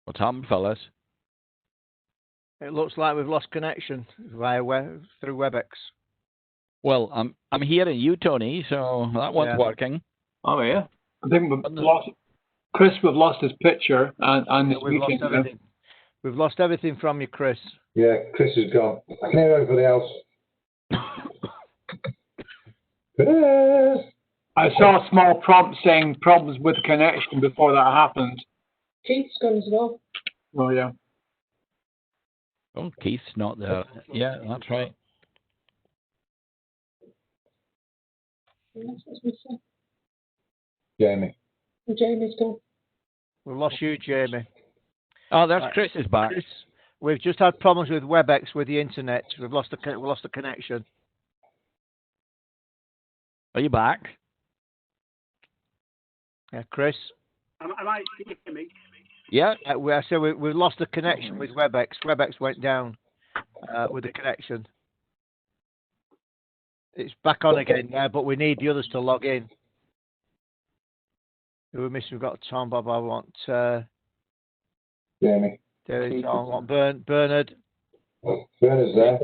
What's happened, fellas? It looks like we've lost connection through WebEx. Well, I'm hearing you, Tony, so that one's working. Oh yeah. I think we've lost Chris. We've lost his picture and his we've meeting. Lost everything. We've lost everything from you, Chris. Yeah, Chris is gone. I can hear everybody else. Chris. I saw a small prompt saying problems with connection before that happened. Keith's gone as well. Oh yeah. Oh, Keith's not there. Yeah, that's right. Jamie. Jamie's gone. We've lost you, Jamie. Oh, there's Chris is back. Chris, we've just had problems with WebEx with the internet. We've lost the connection. Are you back? Yeah, Chris. Am I? Can you hear me? Yeah. We've lost the connection with WebEx. WebEx went down with the connection. It's back on again now, but we need the others to log in. Who we missing? We've got Tom, Bob. I want Jamie. Tom. I want Bernard. Bernard's there.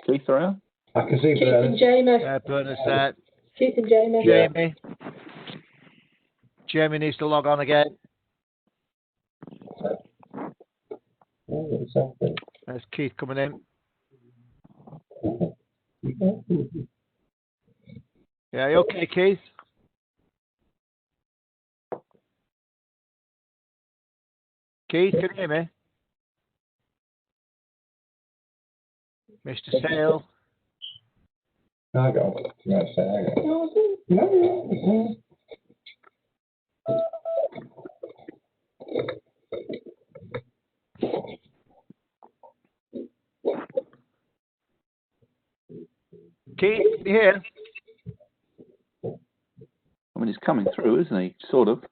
Keith around? I can see Keith Bernard. and Jamie. Bernard's there. Keith and Jamie. Jamie. Jamie needs to log on again. There's Keith coming in. Yeah, you okay, Keith? Keith, can you hear me? Mr. Sale. I got No. Keith, can you hear? I mean, he's coming through, isn't he? Sort of.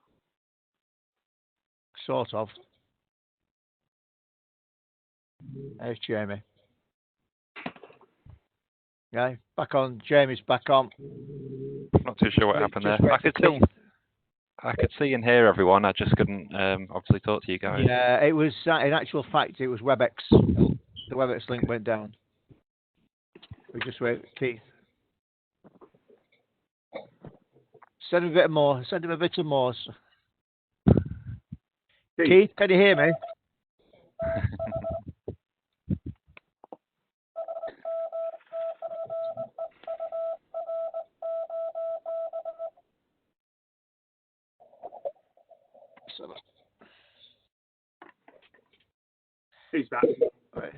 Sort of. There's Jamie. Yeah, back on. Jamie's back on. Not too sure what happened there. I could see and hear everyone. I just couldn't obviously talk to you guys. Yeah, it was in actual fact it was WebEx. The WebEx link went down. We just wait, Keith. Send him a bit more. Send him a bit of Morse. Keith, can you hear me? Who's back? Right.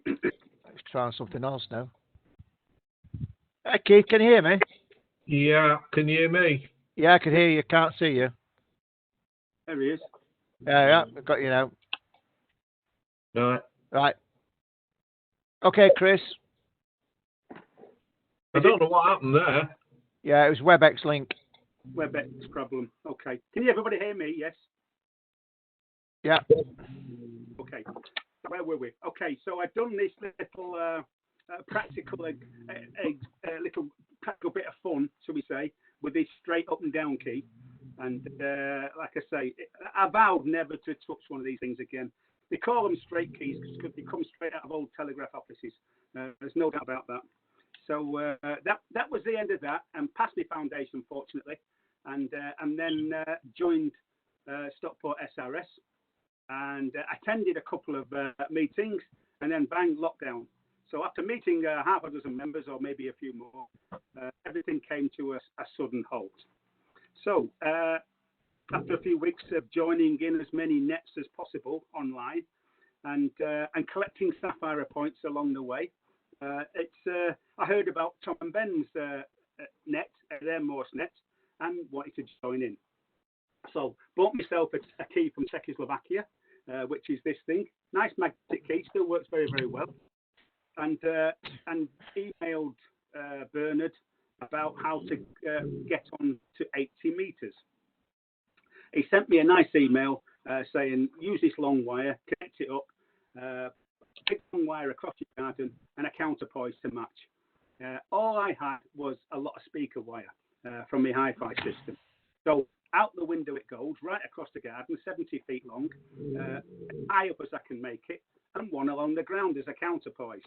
Let's try on something else now. Hey, Keith, can you hear me? Yeah, can you hear me? Yeah, I can hear you. Can't see you. There he is. Yeah, I've got you now. Right. Okay, Chris. I don't know what happened there. Yeah, it was WebEx link. WebEx problem. Okay. Can everybody hear me? Yes. Yeah. Okay. Where were we? Okay. So I've done this little practical, little practical bit of fun, shall we say, with this straight up and down key. And like I say, I vowed never to touch one of these things again. They call them straight keys because they come straight out of old telegraph offices. There's no doubt about that. So that was the end of that, and passed my foundation, fortunately, and then joined Stockport SRS, and attended a couple of meetings, and then bang, lockdown. So after meeting half a dozen members, or maybe a few more, everything came to a sudden halt. So after a few weeks of joining in as many nets as possible online, and collecting Sapphire points along the way, I heard about Tom and Ben's net, their Morse net, and wanted to join in. So bought myself a key from Czechoslovakia, which is this thing. Nice magnetic key, still works very, very well. And emailed Bernard about how to get on to 80 meters. He sent me a nice email saying, use this long wire, connect it up, pick one wire across your garden and a counterpoise to match. All I had was a lot of speaker wire from my hi-fi system. So out the window it goes, right across the garden, 70 feet long, as high up as I can make it, and one along the ground as a counterpoise.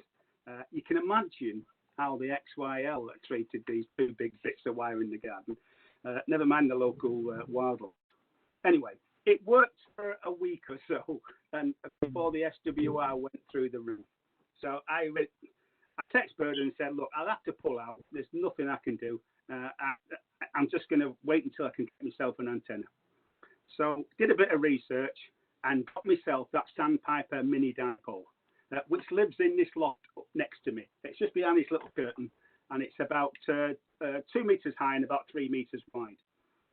You can imagine how the XYL treated these two big bits of wire in the garden. Never mind the local wildlife. Anyway, it worked for a week or so, and before the SWR went through the roof. So I texted Bird and said, look, I'll have to pull out. There's nothing I can do. I'm just going to wait until I can get myself an antenna. So did a bit of research and got myself that Sandpiper mini dipole, which lives in this loft up next to me. It's just behind this little curtain, and it's about 2 meters high and about 3 meters wide.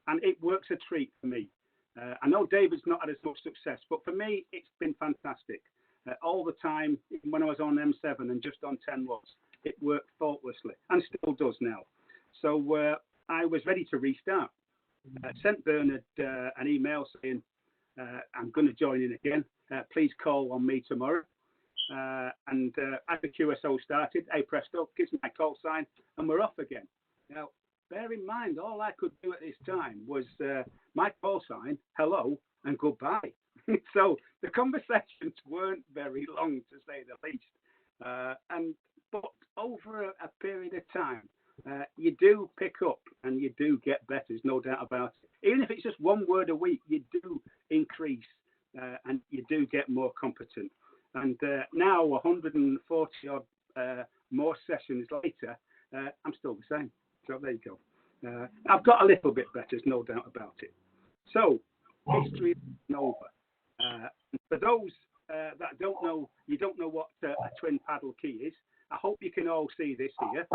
And it works a treat for me. I know David's not had as much success, but for me, it's been fantastic. All the time, when I was on M7 and just on 10 watts, it worked faultlessly and still does now. So I was ready to restart. Sent Bernard an email saying, I'm going to join in again. Please call on me tomorrow. And as the QSO started, hey presto, gives me my call sign, and we're off again. Now, bear in mind, all I could do at this time was my call sign, hello, and goodbye. So the conversations weren't very long, to say the least. But over a period of time, you do pick up and you do get better, there's no doubt about it. Even if it's just one word a week, you do increase and you do get more competent. And now, 140 odd more sessions later, I'm still the same. So there you go. I've got a little bit better, there's no doubt about it. So, history is over. For those that don't know, you don't know what a twin paddle key is, I hope you can all see this here.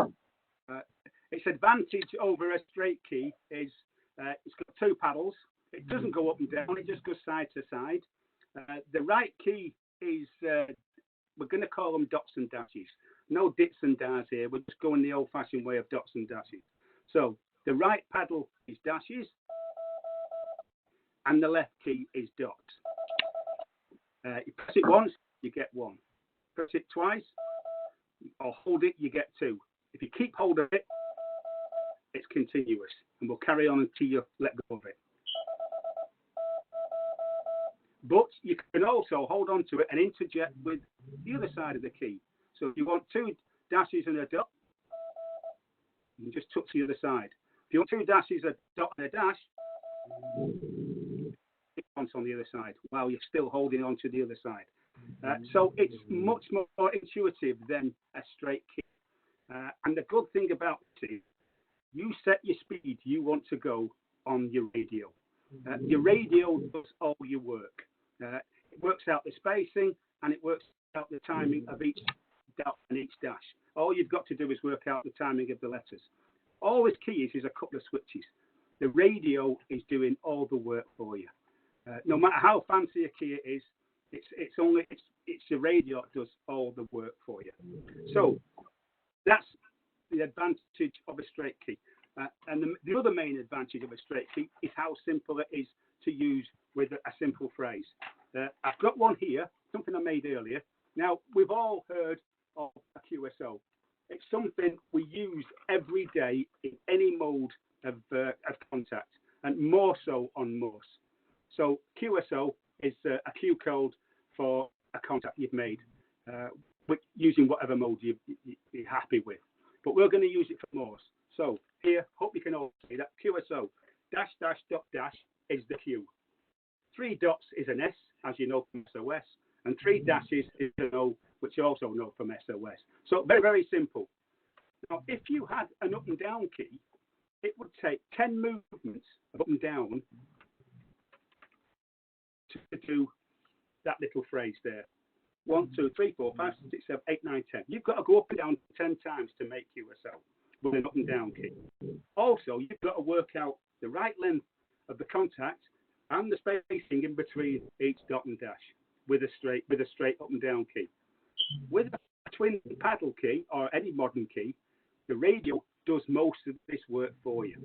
Its advantage over a straight key is it's got two paddles. It doesn't go up and down, it just goes side to side. The right key is, we're going to call them dots and dashes. No dits and dars here, we're just going the old-fashioned way of dots and dashes. So the right paddle is dashes, and the left key is dots. You press it once, you get one. Press it twice, or hold it, you get two. If you keep hold of it, it's continuous, and we'll carry on until you let go of it. But you can also hold on to it and interject with the other side of the key. So if you want two dashes and a dot, you can just touch the other side. If you want two dashes, a dot and a dash, it wants on the other side while you're still holding on to the other side. So it's much more intuitive than a straight key. And the good thing about it is you set your speed you want to go on your radio. Your radio does all your work. It works out the spacing and it works out the timing of each dot and each dash. All you've got to do is work out the timing of the letters. All this key is a couple of switches. The radio is doing all the work for you. No matter how fancy a key it is, it's your radio that does all the work for you. So that's the advantage of a straight key. And the other main advantage of a straight key is how simple it is to use with a simple phrase. I've got one here, something I made earlier. Now, we've all heard of a QSO. It's something we use every day in any mode of contact, and more so on Morse. So QSO is a Q code for a contact you've made, using whatever mode you're happy with. But we're going to use it for Morse. So here, hope you can all see that QSO, dash, dash, dot, dash is the Q. 3 dots is an S, as you know from SOS, and 3 dashes is an O, which you also know from SOS. So very, very simple. Now, if you had an up and down key, it would take 10 movements of up and down to do that little phrase there. 1, 2, 3, 4, 5, 6, 7, 8, 9, 10. You've got to go up and down 10 times to make QSO with an up and down key. Also, you've got to work out the right length of the contact and the spacing in between each dot and dash with a straight up and down key. With a twin paddle key or any modern key, the radio does most of this work for you.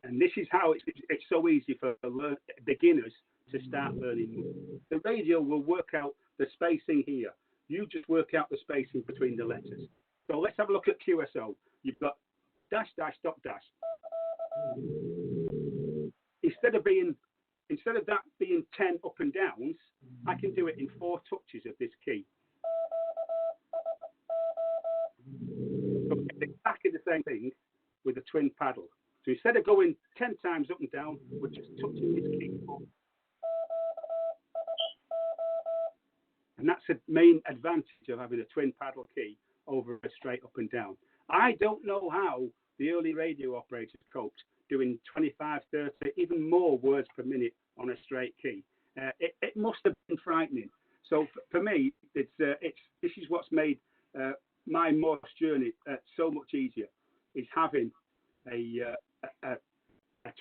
And this is how it's so easy for beginners to start learning. The radio will work out the spacing here. You just work out the spacing between the letters. So let's have a look at QSO. You've got dash, dash, dot, dash. instead of that being 10 up and downs, I can do it in 4 touches of this key. So it's exactly the same thing with a twin paddle. So instead of going 10 times up and down, we're just touching this keyboard. And that's the main advantage of having a twin paddle key over a straight up and down. I don't know how the early radio operators coped doing 25, 30, even more words per minute on a straight key. It must have been frightening. So for me, this is what's made my Morse journey so much easier, is having a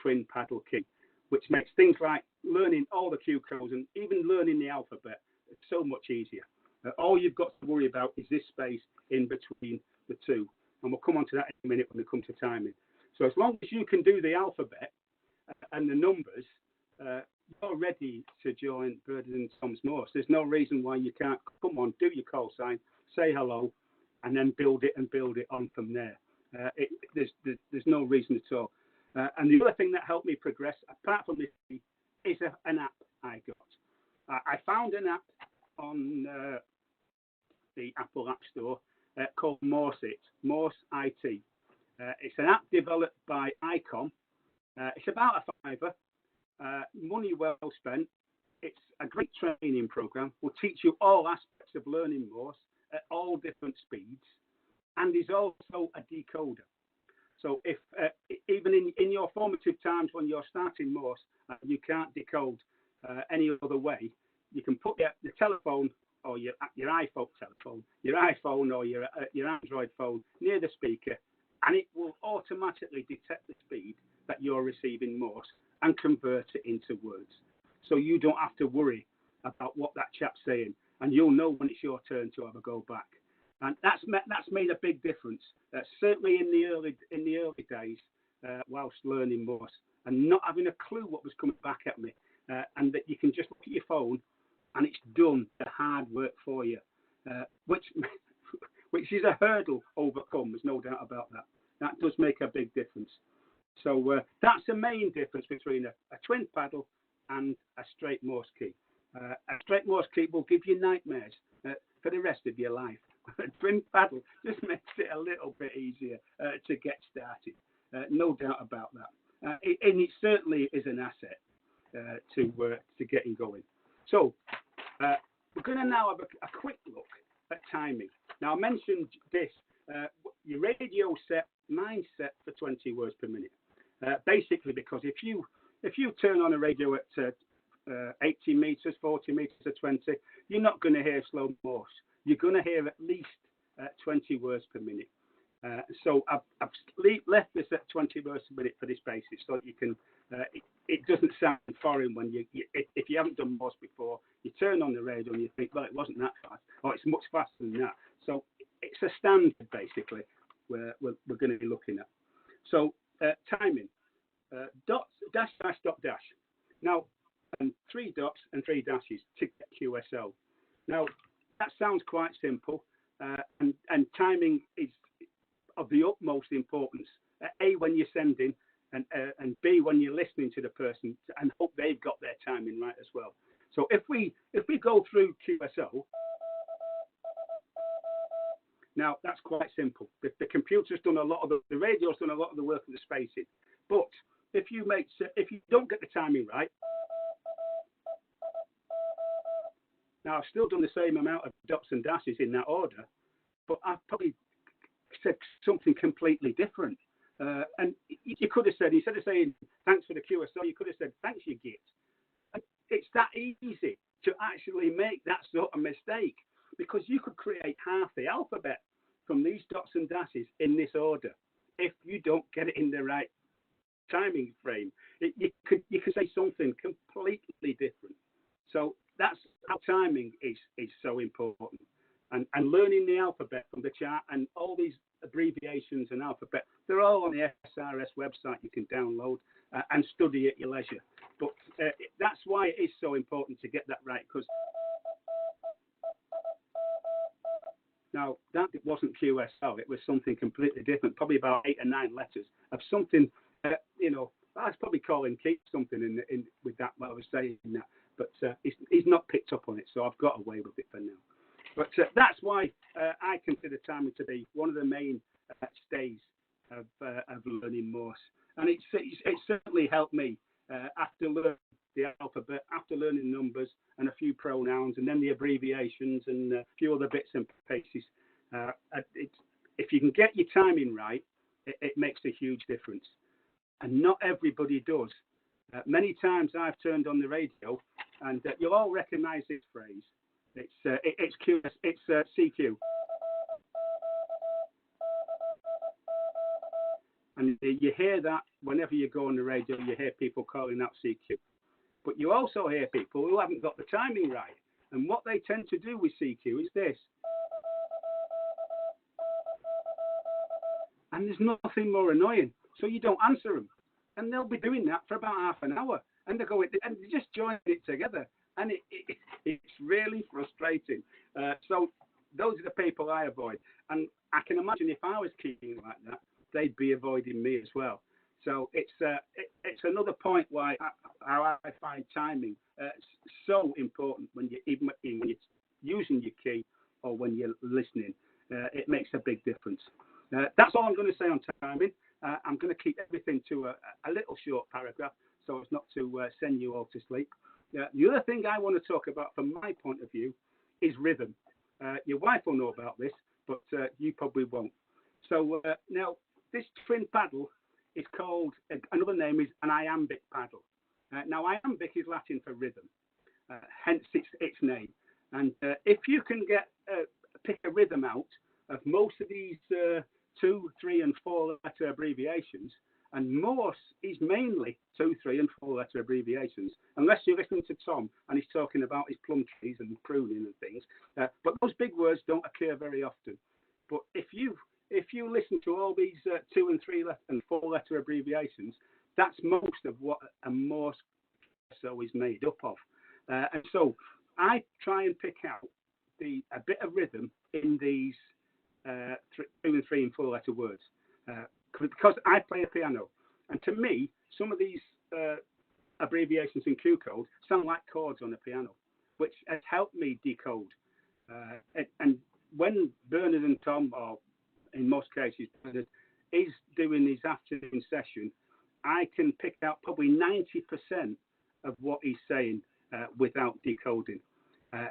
twin paddle key, which makes things like learning all the cue codes and even learning the alphabet so much easier. All you've got to worry about is this space in between the two, and we'll come on to that in a minute when we come to timing. So as long as you can do the alphabet and the numbers, you're ready to join Birdie and Tom's Morse. There's no reason why you can't. Come on, do your call sign, say hello, and then build it on from there. There's no reason at all. And the other thing that helped me progress, apart from this, is an app I got. I found an app on the Apple App Store called Morse IT. It's an app developed by ICOM. It's about a $5. Money well spent. It's a great training program. Will teach you all aspects of learning Morse at all different speeds, and is also a decoder. So if even in your formative times when you're starting Morse, you can't decode any other way, you can put the telephone or your iPhone telephone, your iPhone or your Android phone near the speaker, and it will automatically detect the speed that you're receiving Morse and convert it into words. So you don't have to worry about what that chap's saying, and you'll know when it's your turn to have a go back. And that's made a big difference, certainly in the early days, whilst learning Morse, and not having a clue what was coming back at me, and that you can just look at your phone and it's done the hard work for you, which is a hurdle overcome. There's no doubt about that. That does make a big difference. So that's the main difference between a twin paddle and a straight Morse key. A straight Morse key will give you nightmares for the rest of your life. A twin paddle just makes it a little bit easier to get started. No doubt about that. And it certainly is an asset to getting going. So we're going to now have a quick look at timing. Now I mentioned this. Your radio set, mine set for 20 words per minute. Basically, because if you turn on a radio at 80 meters, 40 meters, or 20, you're not going to hear slow Morse. You're going to hear at least 20 words per minute. So I've left this at 20 words per minute for this basis, so you can. It doesn't sound foreign when if you haven't done Morse before, you turn on the radio and you think, well, it wasn't that fast, or it's much faster than that. So it's a standard basically we're going to be looking at. So timing, dots, dash, dash, dot, dash. Now, 3 dots and 3 dashes to get QSO. Now, that sounds quite simple, and timing is of the utmost importance. A, when you're sending, and B, when you're listening to the person, and hope they've got their timing right as well. So if we go through QSO, now that's quite simple. The computer's done a lot of the radio's done a lot of the work of the spacing. But if you don't get the timing right, now I've still done the same amount of dots and dashes in that order, but I've probably said something completely different. And you could have said, instead of saying thanks for the QSO, you could have said thanks you git. And it's that easy to actually make that sort of mistake, because you could create half the alphabet from these dots and dashes in this order if you don't get it in the right timing frame. You could say something completely different. So that's how timing is so important. And learning the alphabet from the chart and all these abbreviations and alphabet, they're all on the SRS website you can download and study at your leisure. But that's why it is so important to get that right, because now that wasn't QSO, it was something completely different, probably about 8 or 9 letters of something, I was probably calling Keith something in with that, what I was saying that, but he's not picked up on it, so I've got away with it for now. But that's why I consider timing to be one of the main stays of learning Morse, and it's certainly helped me after learning the alphabet, after learning numbers and a few pronouns, and then the abbreviations and a few other bits and pieces. If you can get your timing right, it makes a huge difference. And not everybody does. Many times I've turned on the radio, and you'll all recognise this phrase. It's CQ. And you hear that whenever you go on the radio, you hear people calling out CQ. But you also hear people who haven't got the timing right. And what they tend to do with CQ is this. And there's nothing more annoying. So you don't answer them. And they'll be doing that for about half an hour. And they're going, and they just join it together. And it's really frustrating. So those are the people I avoid. And I can imagine if I was keeping like that, they'd be avoiding me as well. So it's another point why I find timing so important when when you're using your key or when you're listening. It makes a big difference. That's all I'm going to say on timing. I'm going to keep everything to a little short paragraph so as not to send you all to sleep. The other thing I want to talk about from my point of view is rhythm. Your wife will know about this, but you probably won't. So now this twin paddle is called, another name is an iambic paddle. Now iambic is Latin for rhythm, hence its name. And if you can pick a rhythm out of most of these 2, 3, and 4 letter abbreviations, and Morse is mainly 2, 3, and 4 letter abbreviations, unless you're listening to Tom and he's talking about his plum trees and pruning and things. But those big words don't occur very often. But if you listen to all these 2 and 3 and 4 letter abbreviations, that's most of what a Morse so is made up of. And so I try and pick out a bit of rhythm in these 2 and 3 and 4 letter words. Because I play a piano, and to me, some of these abbreviations in Q code sound like chords on a piano, which has helped me decode. And when Bernard and Tom, or in most cases Bernard, is doing his afternoon session, I can pick out probably 90% of what he's saying without decoding.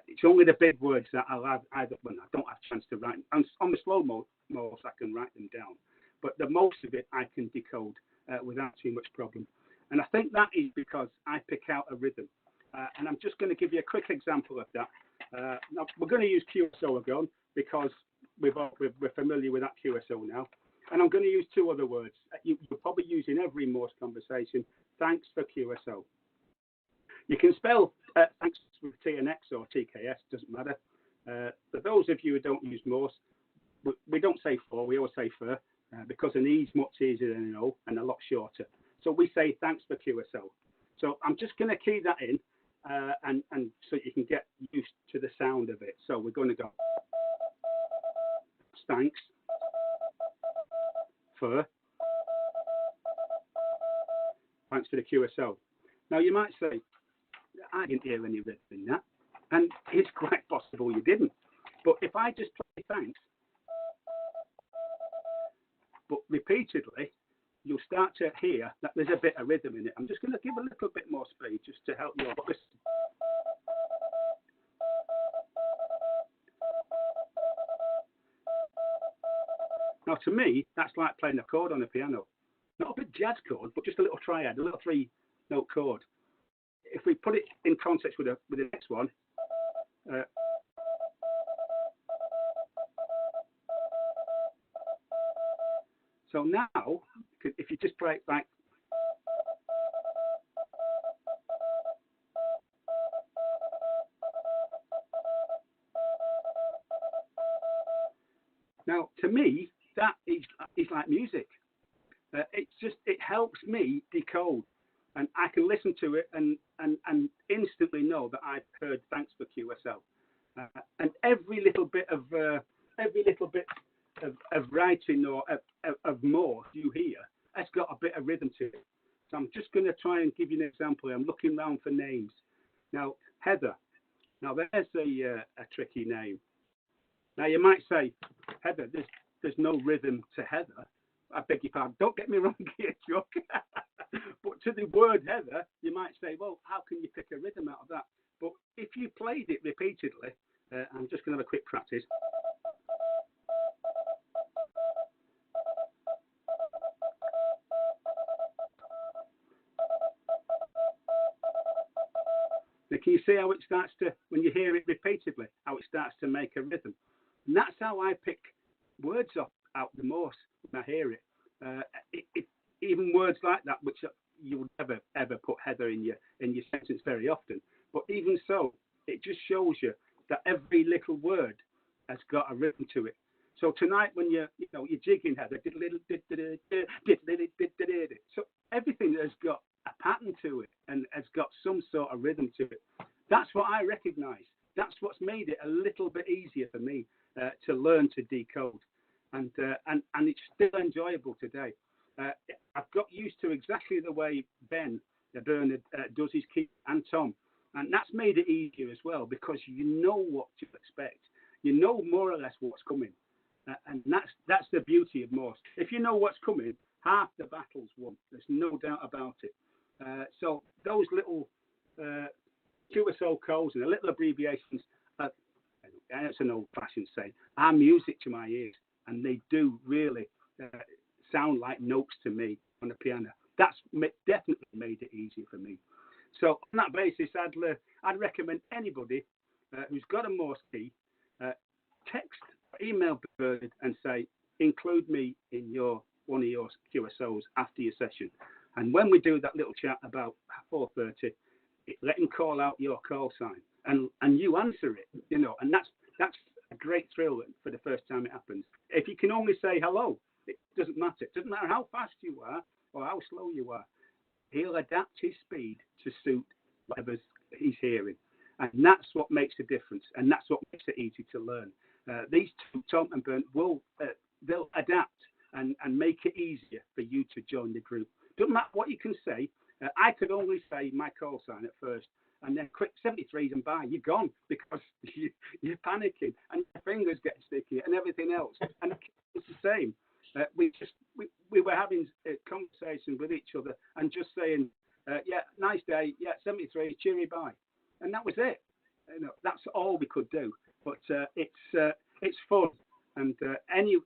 It's only the big words that I'll have either when I don't have a chance to write. And on the slow Morse, I can write them down. But the most of it I can decode without too much problem. And I think that is because I pick out a rhythm. And I'm just going to give you a quick example of that. Now, we're going to use QSO again because we're familiar with that QSO now. And I'm going to use 2 other words. You'll probably use in every Morse conversation. Thanks for QSO. You can spell thanks with T and X or TKS, doesn't matter. For those of you who don't use Morse, we don't say for, we always say for. Because an E is much easier than an O and a lot shorter. So we say thanks for QSO. So I'm just going to key that in and so you can get used to the sound of it. So we're going to go thanks for the QSO. Now you might say, I didn't hear any rhythm in that. And it's quite possible you didn't. But if I just play thanks, but repeatedly, you'll start to hear that there's a bit of rhythm in it. I'm just going to give a little bit more speed just to help you all listen. Now, to me, that's like playing a chord on a piano. Not a big jazz chord, but just a little triad, a little 3-note chord. If we put it in context with the next one, so now, if you just play it like, now to me, that is like music. It helps me decode, and I can listen to it and instantly know that I've heard thanks for QSL. And every little bit of writing or of Morse you hear has got a bit of rhythm to it. So I'm just going to try and give you an example. I'm looking around for names. Now, Heather. Now, there's a tricky name. Now, you might say, Heather, there's no rhythm to Heather. I beg your pardon. Don't get me wrong here, Chuck. But to the word Heather, you might say, well, how can you pick a rhythm out of that? But if you played it repeatedly, I'm just going to have a quick practice. Now, can you see how it starts to, when you hear it repeatedly, how it starts to make a rhythm? And that's how I pick words out the Morse when I hear it. Even words like that, which you would never ever put Heather in your sentence very often. But even so, it just shows you that every little word has got a rhythm to it. So tonight, when you're jigging Heather, so everything has got a pattern to it and has got some sort of rhythm to it. That's what I recognise. That's what's made it a little bit easier for me to learn to decode, and it's still enjoyable today. I've got used to exactly the way Bernard does his key, and Tom, and that's made it easier as well because you know what to expect. You know more or less what's coming, and that's the beauty of Morse. If you know what's coming, half the battle's won. There's no doubt about it. So those little QSO codes and the little abbreviations, it's an old-fashioned saying, are music to my ears, and they do really sound like notes to me on the piano. That's definitely made it easier for me. So on that basis, I'd recommend anybody who's got a Morse key, text, email Bernard and say, include me in one of your QSOs after your session. And when we do that little chat about 4:30, let him call out your call sign, and you answer it, and that's a great thrill for the first time it happens. If you can only say hello, it doesn't matter. It doesn't matter how fast you are or how slow you are. He'll adapt his speed to suit whatever he's hearing. And that's what makes a difference. And that's what makes it easy to learn. These two, Tom and Bernd, they'll adapt and make it easier for you to join the group. Doesn't matter what you can say. I could only say my call sign at first, and then quick 73s and by, you're gone because you're panicking and your fingers get sticky and everything else. And it's the same. We were having conversations with each other and just saying, yeah, nice day, yeah, 73, cheery, bye, and that was it. That's all we could do. But it's fun, and any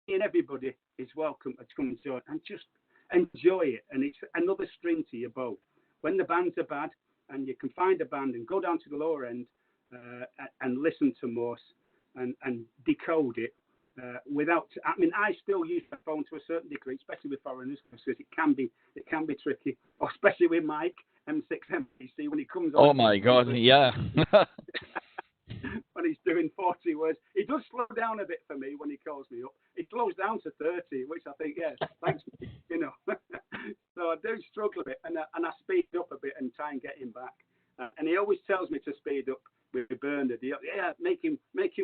and everybody is welcome to come and join and just enjoy it. And it's another string to your bow. When the bands are bad, and you can find a band and go down to the lower end and listen to Morse and decode it. I still use my phone to a certain degree, especially with foreigners, because it can be tricky, or especially with Mike M6MPC when he comes on. Oh my God, yeah. When he's doing 40 words, he does slow down a bit for me when he calls me up. He slows down to 30, which I think, yeah, thanks, So I do struggle a bit, and I speed up a bit and try and get him back. And he always tells me to speed up with Bernard. Yeah, make him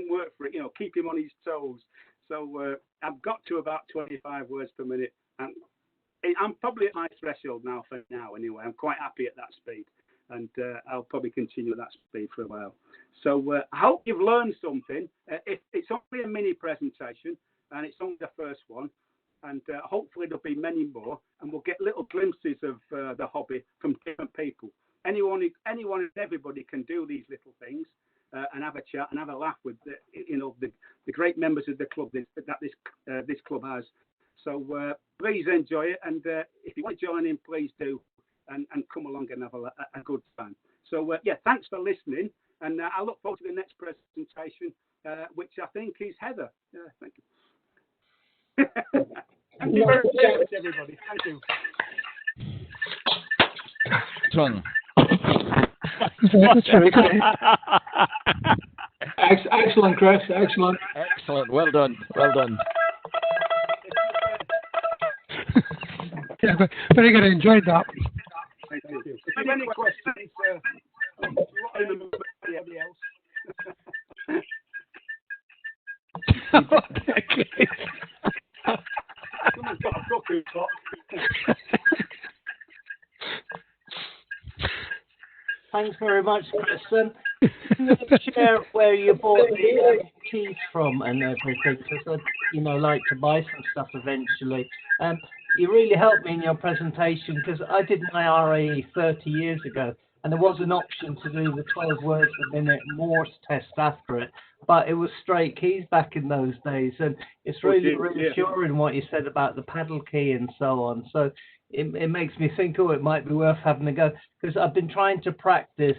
work for it. Keep him on his toes. So I've got to about 25 words per minute, and I'm probably at my threshold now. For now, anyway, I'm quite happy at that speed, and I'll probably continue at that speed for a while. So I hope you've learned something. If it's only a mini presentation, and it's only the first one, and hopefully there'll be many more, and we'll get little glimpses of the hobby from different people. Anyone and everybody can do these little things and have a chat and have a laugh with the great members of the club that this club has. So please enjoy it, and if you want to join in, please do, and come along and have a good time. So yeah, thanks for listening, and I look forward to the next presentation, which I think is Heather. Thank you. Thank you very much, everybody. Thank you. John. Excellent, Chris. Excellent. Excellent. Well done. Well done. Yeah, very good. I enjoyed that. Thank you. If you have any questions, anybody else? Okay. Someone's got a book who's hot. Thanks very much, Chris. Can you share where you bought the keys from and everything? Because I'd, like to buy some stuff eventually. You really helped me in your presentation because I did my RAE 30 years ago, and there was an option to do the 12 words a minute Morse test after it, but it was straight keys back in those days, and it's really reassuring what you said about the paddle key and so on. So it makes me think, it might be worth having a go, because I've been trying to practice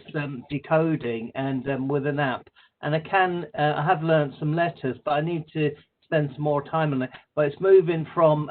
decoding and with an app, and I have learned some letters, but I need to spend some more time on it. But it's moving from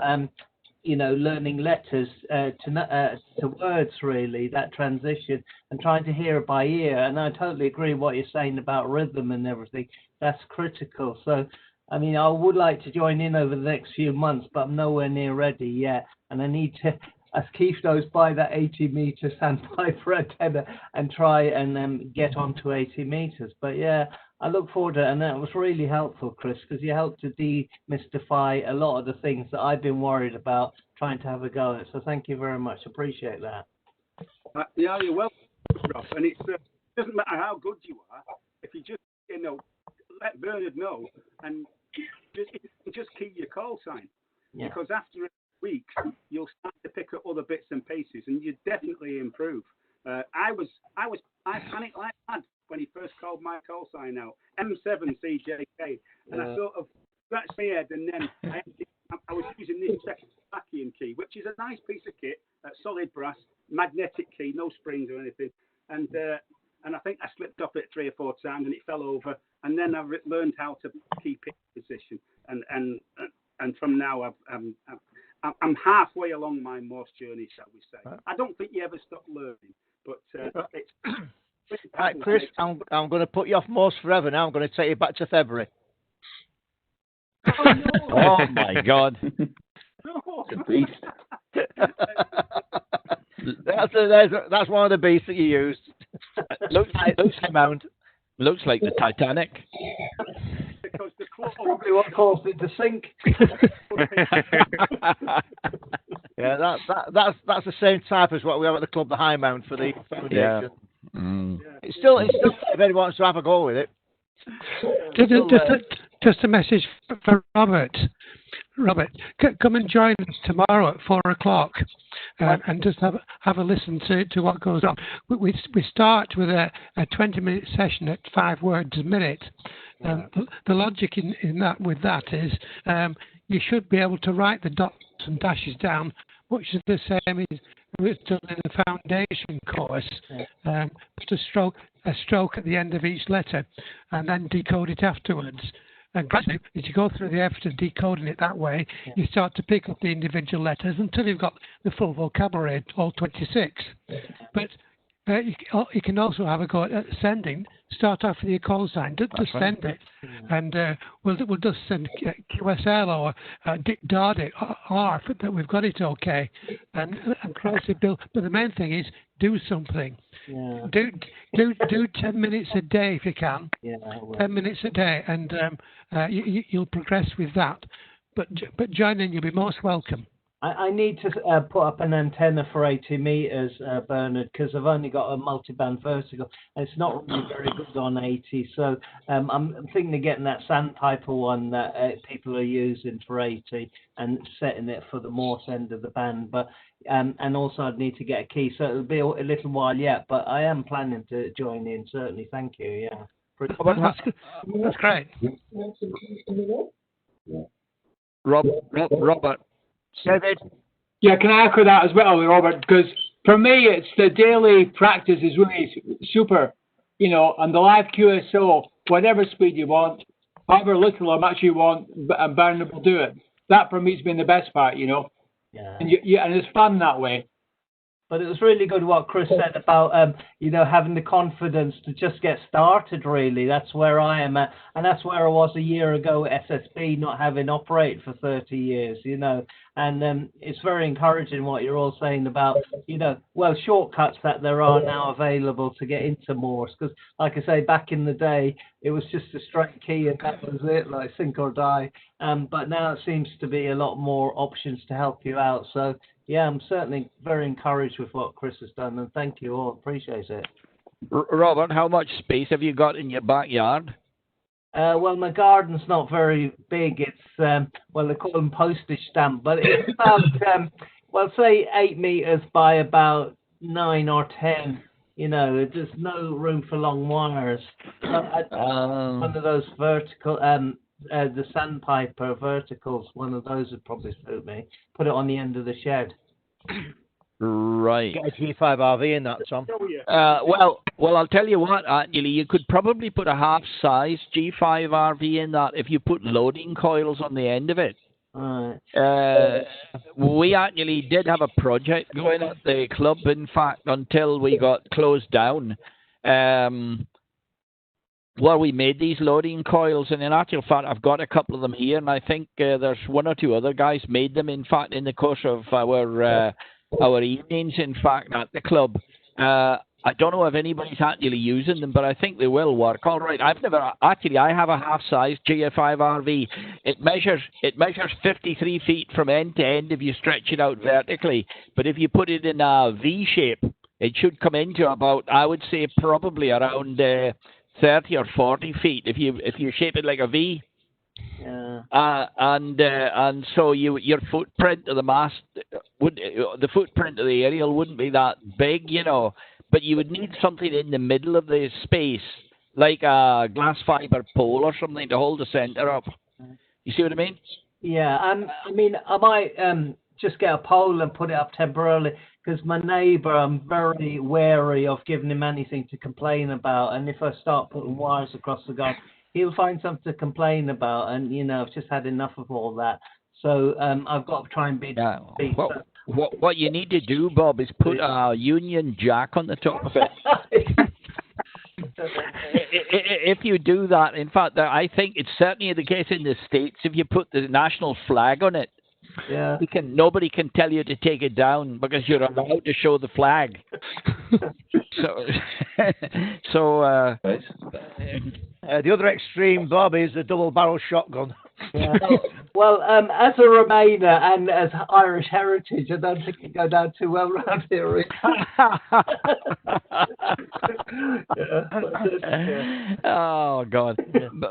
learning letters to words, really, that transition, and trying to hear it by ear. And I totally agree what you're saying about rhythm and everything. That's critical. So, I would like to join in over the next few months, but I'm nowhere near ready yet. And I need to, as Keith knows, buy that 80 meter sandpiper antenna and try and get onto 80 meters. But yeah, I look forward to it, and that was really helpful, Chris, because you helped to demystify a lot of the things that I've been worried about trying to have a go at. So thank you very much. Appreciate that. Yeah, you're welcome, Rob. And it doesn't matter how good you are, if you just let Bernard know and just keep your call sign, because after a week you'll start to pick up other bits and pieces, and you definitely improve. I panicked like mad when he first called my call sign out, M7CJK, and I sort of scratched my head, and then I was using this Czechoslovakian key, which is a nice piece of kit, solid brass, magnetic key, no springs or anything, and I think I slipped off it 3 or 4 times, and it fell over, and then I learned how to keep it in position, and from now I'm halfway along my Morse journey, shall we say. I don't think you ever stop learning, but it's... Right, Chris, I'm going to put you off Morse forever now. I'm going to take you back to February. Oh, no. Oh, my God. The beast. That's one of the beasts that you used. Looks like the Titanic. Because the claw... Probably what caused it to sink. Yeah, that's the same type as what we have at the club, the High Mount for the foundation. Yeah. Mm. It's still if anyone wants to have a go with it. Just a message for Robert. Robert, come and join us tomorrow at 4 o'clock, and just have a listen to what goes on. We start with a 20-minute session at 5 words a minute. The logic in that is you should be able to write the dots and dashes down, much is the same as was done in the foundation course. Put a stroke at the end of each letter, and then decode it afterwards. And gradually, as you go through the effort of decoding it that way, you start to pick up the individual letters until you've got the full vocabulary, all 26. But you can also have a go at sending. Start off with your call sign. Just send it, and we'll just send QSL or Dick Dardy or that we've got it okay, and cross it, Bill. But the main thing is do something. Yeah. Do 10 minutes a day if you can. Yeah, 10 minutes a day, and you'll progress with that. But join in. You'll be most welcome. I need to put up an antenna for 80 meters, Bernard, because I've only got a multiband vertical, and it's not really very good on 80. So I'm thinking of getting that sandpiper one that people are using for 80 and setting it for the Morse end of the band. But and also I'd need to get a key, so it'll be a little while yet. But I am planning to join in. Certainly, thank you. Yeah, that's great. Robert. David? Yeah, can I echo that as well, Robert? Because for me, it's the daily practice is really super, and the live QSO, whatever speed you want, however little or much you want, and Bernard will do it. That for me has been the best part, Yeah. And and it's fun that way. But it was really good what Chris said about, having the confidence to just get started, really. That's where I am at. And that's where I was a year ago at SSB, not having operated for 30 years, And it's very encouraging what you're all saying about, shortcuts that there are now available to get into Morse. Because, like I say, back in the day, it was just a straight key and that was it, like sink or die. But now it seems to be a lot more options to help you out. So, yeah, I'm certainly very encouraged with what Chris has done, and thank you all. Appreciate it. Robert, how much space have you got in your backyard? Well, my garden's not very big. It's well, they call them postage stamp, but it's about well, say 8 meters by about 9 or 10. You know, there's no room for long wires. One of those vertical, the sandpiper verticals. One of those would probably suit me. Put it on the end of the shed. Right. Get a G5RV in that, Tom. Oh, yeah. Well, I'll tell you what. Actually, you could probably put a half-size G5RV in that if you put loading coils on the end of it. Right. We actually did have a project going at the club, in fact, until we got closed down, where we made these loading coils. And in actual fact, I've got a couple of them here, and I think there's one or two other guys made them, in fact, in the course of our evenings, in fact, at the club. I don't know if anybody's actually using them, but I think they will work all right. I have a half-size GF5RV. It measures 53 feet from end to end if you stretch it out vertically. But if you put it in a V shape, it should come into about, I would say, probably around 30 or 40 feet if you shape it like a V. Yeah. And so your footprint of the mast the footprint of the aerial wouldn't be that big, you know, but you would need something in the middle of the space, like a glass fiber pole or something to hold the center up. You see what I mean? Yeah, I mean, I might just get a pole and put it up temporarily, because my neighbour, I'm very wary of giving him anything to complain about, and if I start putting wires across the garden, he'll find something to complain about, and, you know, I've just had enough of all that. So I've got to try and be... What you need to do, Bob, is put a Union Jack on the top of it. If you do that, in fact, I think it's certainly the case in the States, if you put the national flag on it, yeah, nobody can tell you to take it down because you're allowed to show the flag. The other extreme, Bob, is a double-barrel shotgun. Yeah. Well, as a Remainer and as Irish heritage, I don't think it go down too well around here. Oh God!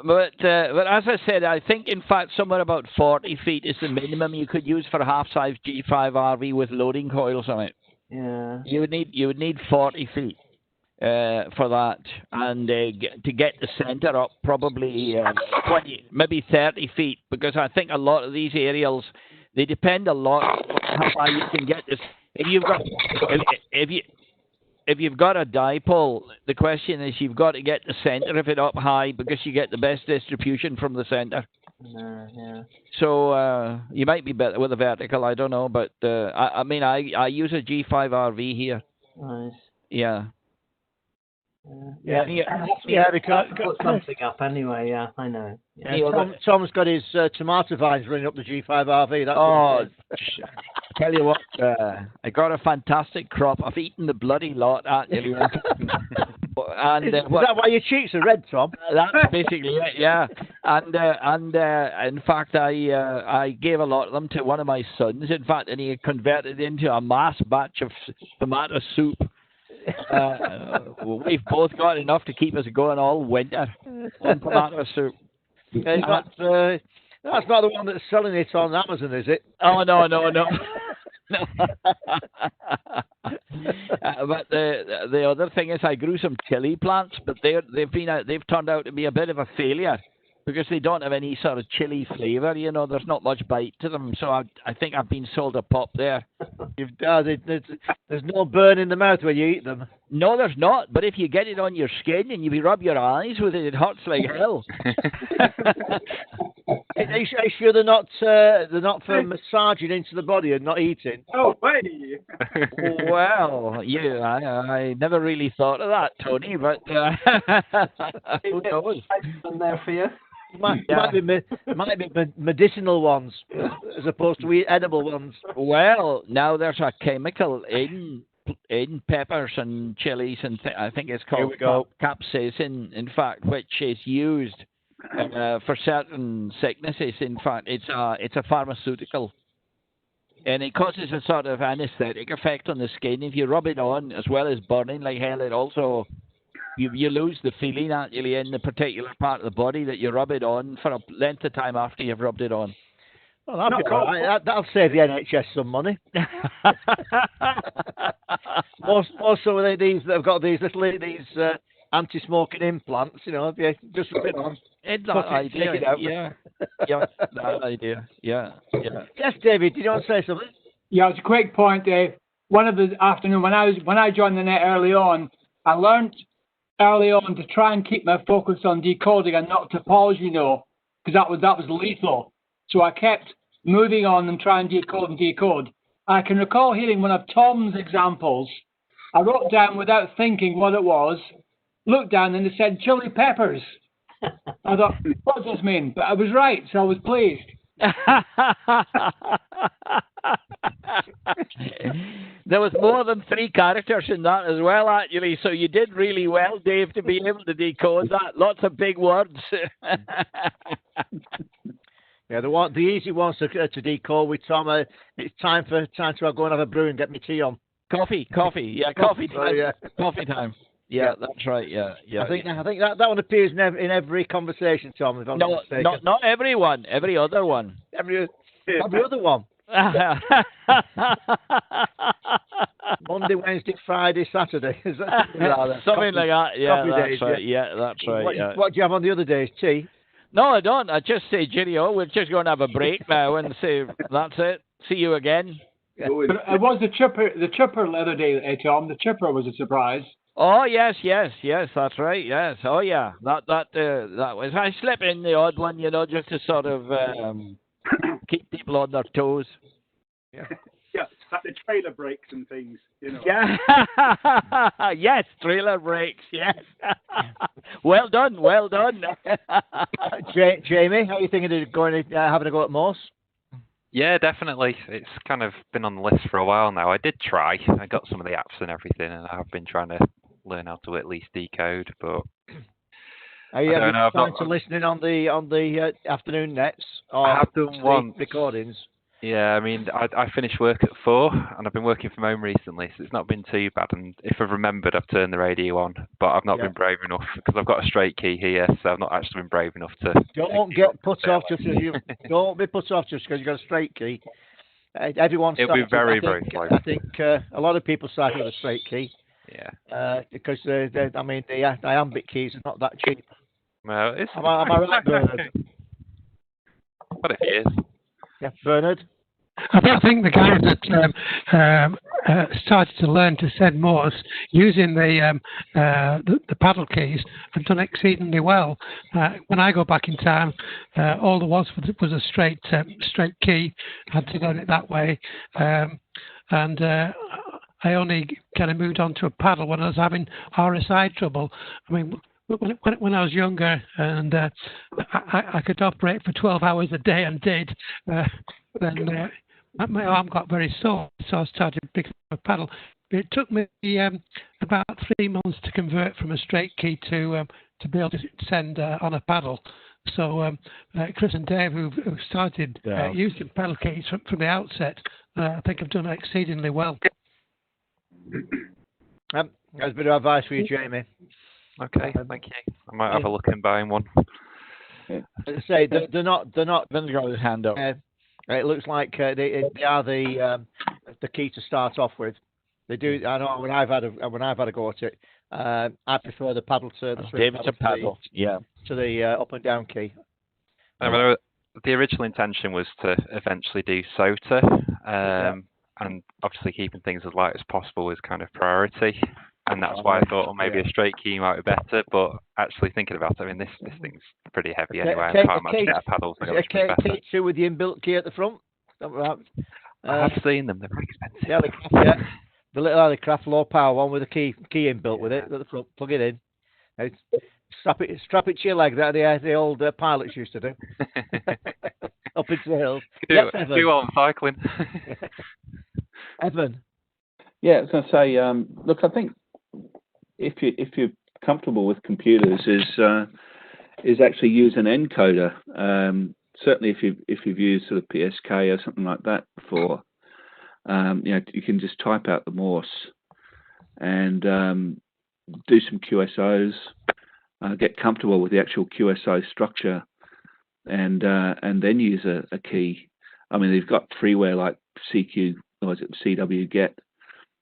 But as I said, I think in fact somewhere about 40 feet is the minimum you could use for a half-size G5RV with loading coils on it. Yeah. You would need 40 feet for that, and to get the center up probably 20, maybe 30 feet, because I think a lot of these aerials, they depend a lot on how high you can get this. If you've got a dipole, the question is you've got to get the center of it up high because you get the best distribution from the center. Yeah. So you might be better with a vertical, I don't know, but I use a G5RV here. Nice. Yeah. Because put something up anyway. Yeah, I know. Yeah, Tom's got his tomato vines running up the G5RV. Tell you what, I got a fantastic crop. I've eaten the bloody lot actually. And is that why your cheeks are red, Tom? That's basically it. Yeah. And in fact, I gave a lot of them to one of my sons. In fact, and he converted it into a mass batch of tomato soup. We've both got enough to keep us going all winter on tomato soup. That's not the one that's selling it on Amazon, is it? Oh no. But the other thing is, I grew some chili plants, but they've turned out to be a bit of a failure because they don't have any sort of chili flavour. You know, there's not much bite to them. So I think I've been sold a pop there. There's no burn in the mouth when you eat them. No, there's not. But if you get it on your skin and you rub your eyes with it, it hurts like hell. Are you sure they're not for massaging into the body and not eating? Oh, hey! Well, yeah, I never really thought of that, Tony, but who knows? There for you. Might be medicinal ones as opposed to edible ones. Well, now there's a chemical in peppers and chilies, and I think it's called capsaicin, in fact, which is used for certain sicknesses. In fact, it's a pharmaceutical, and it causes a sort of anesthetic effect on the skin. If you rub it on, as well as burning like hell, it also you lose the feeling actually in the particular part of the body that you rub it on for a length of time after you've rubbed it on. Well, that'll save the NHS some money. most of these that have got these anti-smoking implants, if you just rub it on. It's that idea, yeah, that idea, yeah. Yes, David, did you want to say something? Yeah, it's a quick point, Dave. One of the afternoon when I joined the net early on, I learned early on to try and keep my focus on decoding and not to pause, because that was lethal. So I kept moving on and trying to decode. I can recall hearing one of Tom's examples. I wrote down without thinking what it was, looked down and it said chili peppers. I thought, what does this mean? But I was right, so I was pleased. There was more than 3 characters in that as well, actually. So you did really well, Dave, to be able to decode that. Lots of big words. Yeah, the easy ones to decode with Tom. It's time to go and have a brew and get me tea on. Coffee. Yeah, coffee time. Yeah. Coffee time. Yeah, that's right. Yeah. I think that one appears in every conversation, Tom. If I'm not mistaken. Not everyone. Every other one. Every other one. Monday, Wednesday, Friday, Saturday. Is that something like that? Yeah, that's days, right. Yeah, that's right. What do you have on the other days? Tea? No, I don't. I just say, Ginny, we're just going to have a break now and say that's it. See you again. But it was the chipper the other day, Tom. The chipper was a surprise. Oh yes, that's right. Yes, oh yeah, that was. I slip in the odd one, just to sort of keep people on their toes. Yeah, like the trailer breaks and things, Yeah. Yes, trailer breaks. Yes. Well done. Jamie, how are you thinking of having a go at Morse? Yeah, definitely. It's kind of been on the list for a while now. I did try. I got some of the apps and everything, and I've been trying to learn how to at least decode. But are you trying to listen in on the afternoon nets? Or I have done once. Recordings. Yeah, I mean, I finished work at 4, and I've been working from home recently, so it's not been too bad. And if I've remembered, I've turned the radio on, but I've not been brave enough because I've got a straight key here, so I've not actually been brave enough to. Don't get put off just because don't be put off just because you've got a straight key. Everyone. It'll be very close. I think a lot of people start with a straight key. Yeah. Because the iambic keys are not that cheap. Well, it's. Am I right, Bernard? What it is. Yeah, Bernard. I think the guys that started to learn to send Morse using the paddle keys have done exceedingly well. When I go back in time, all there was a straight key. I had to learn it that way, and I only kind of moved on to a paddle when I was having RSI trouble. I mean, when I was younger and I could operate for 12 hours a day and did, then my arm got very sore, so I started picking up a paddle. But it took me about 3 months to convert from a straight key to be able to send on a paddle. So Chris and Dave, who started using paddle keys from the outset, I think have done exceedingly well. That's a bit of advice for you, Jamie. Okay, thank you. I might have a look in buying one. As I say, they're not. Then they got his hand up. It looks like they are the key to start off with. They do. I know when I've had a go at it, I prefer the paddle to the swing paddle. To the up and down key. I mean, the original intention was to eventually do SOTA, and obviously keeping things as light as possible was kind of priority. And that's why I thought, maybe a straight key might be better. But actually thinking about it, I mean, this thing's pretty heavy anyway. I can't imagine a paddle's going to be better. K2 with the inbuilt key at the front. I have seen them. They're very expensive. Yeah, the little Craft low power one with a key inbuilt with it at the front. Plug it in. Strap it to your leg. That the old pilots used to do. Up into the hills. Do on cycling. Evan. Yeah, I was going to say, look, I think if you're comfortable with computers, is actually use an encoder. Certainly, if you've used sort of PSK or something like that before, you can just type out the Morse, and do some QSOs, get comfortable with the actual QSO structure, and then use a key. I mean, they've got freeware like CQ, or is it CW Get?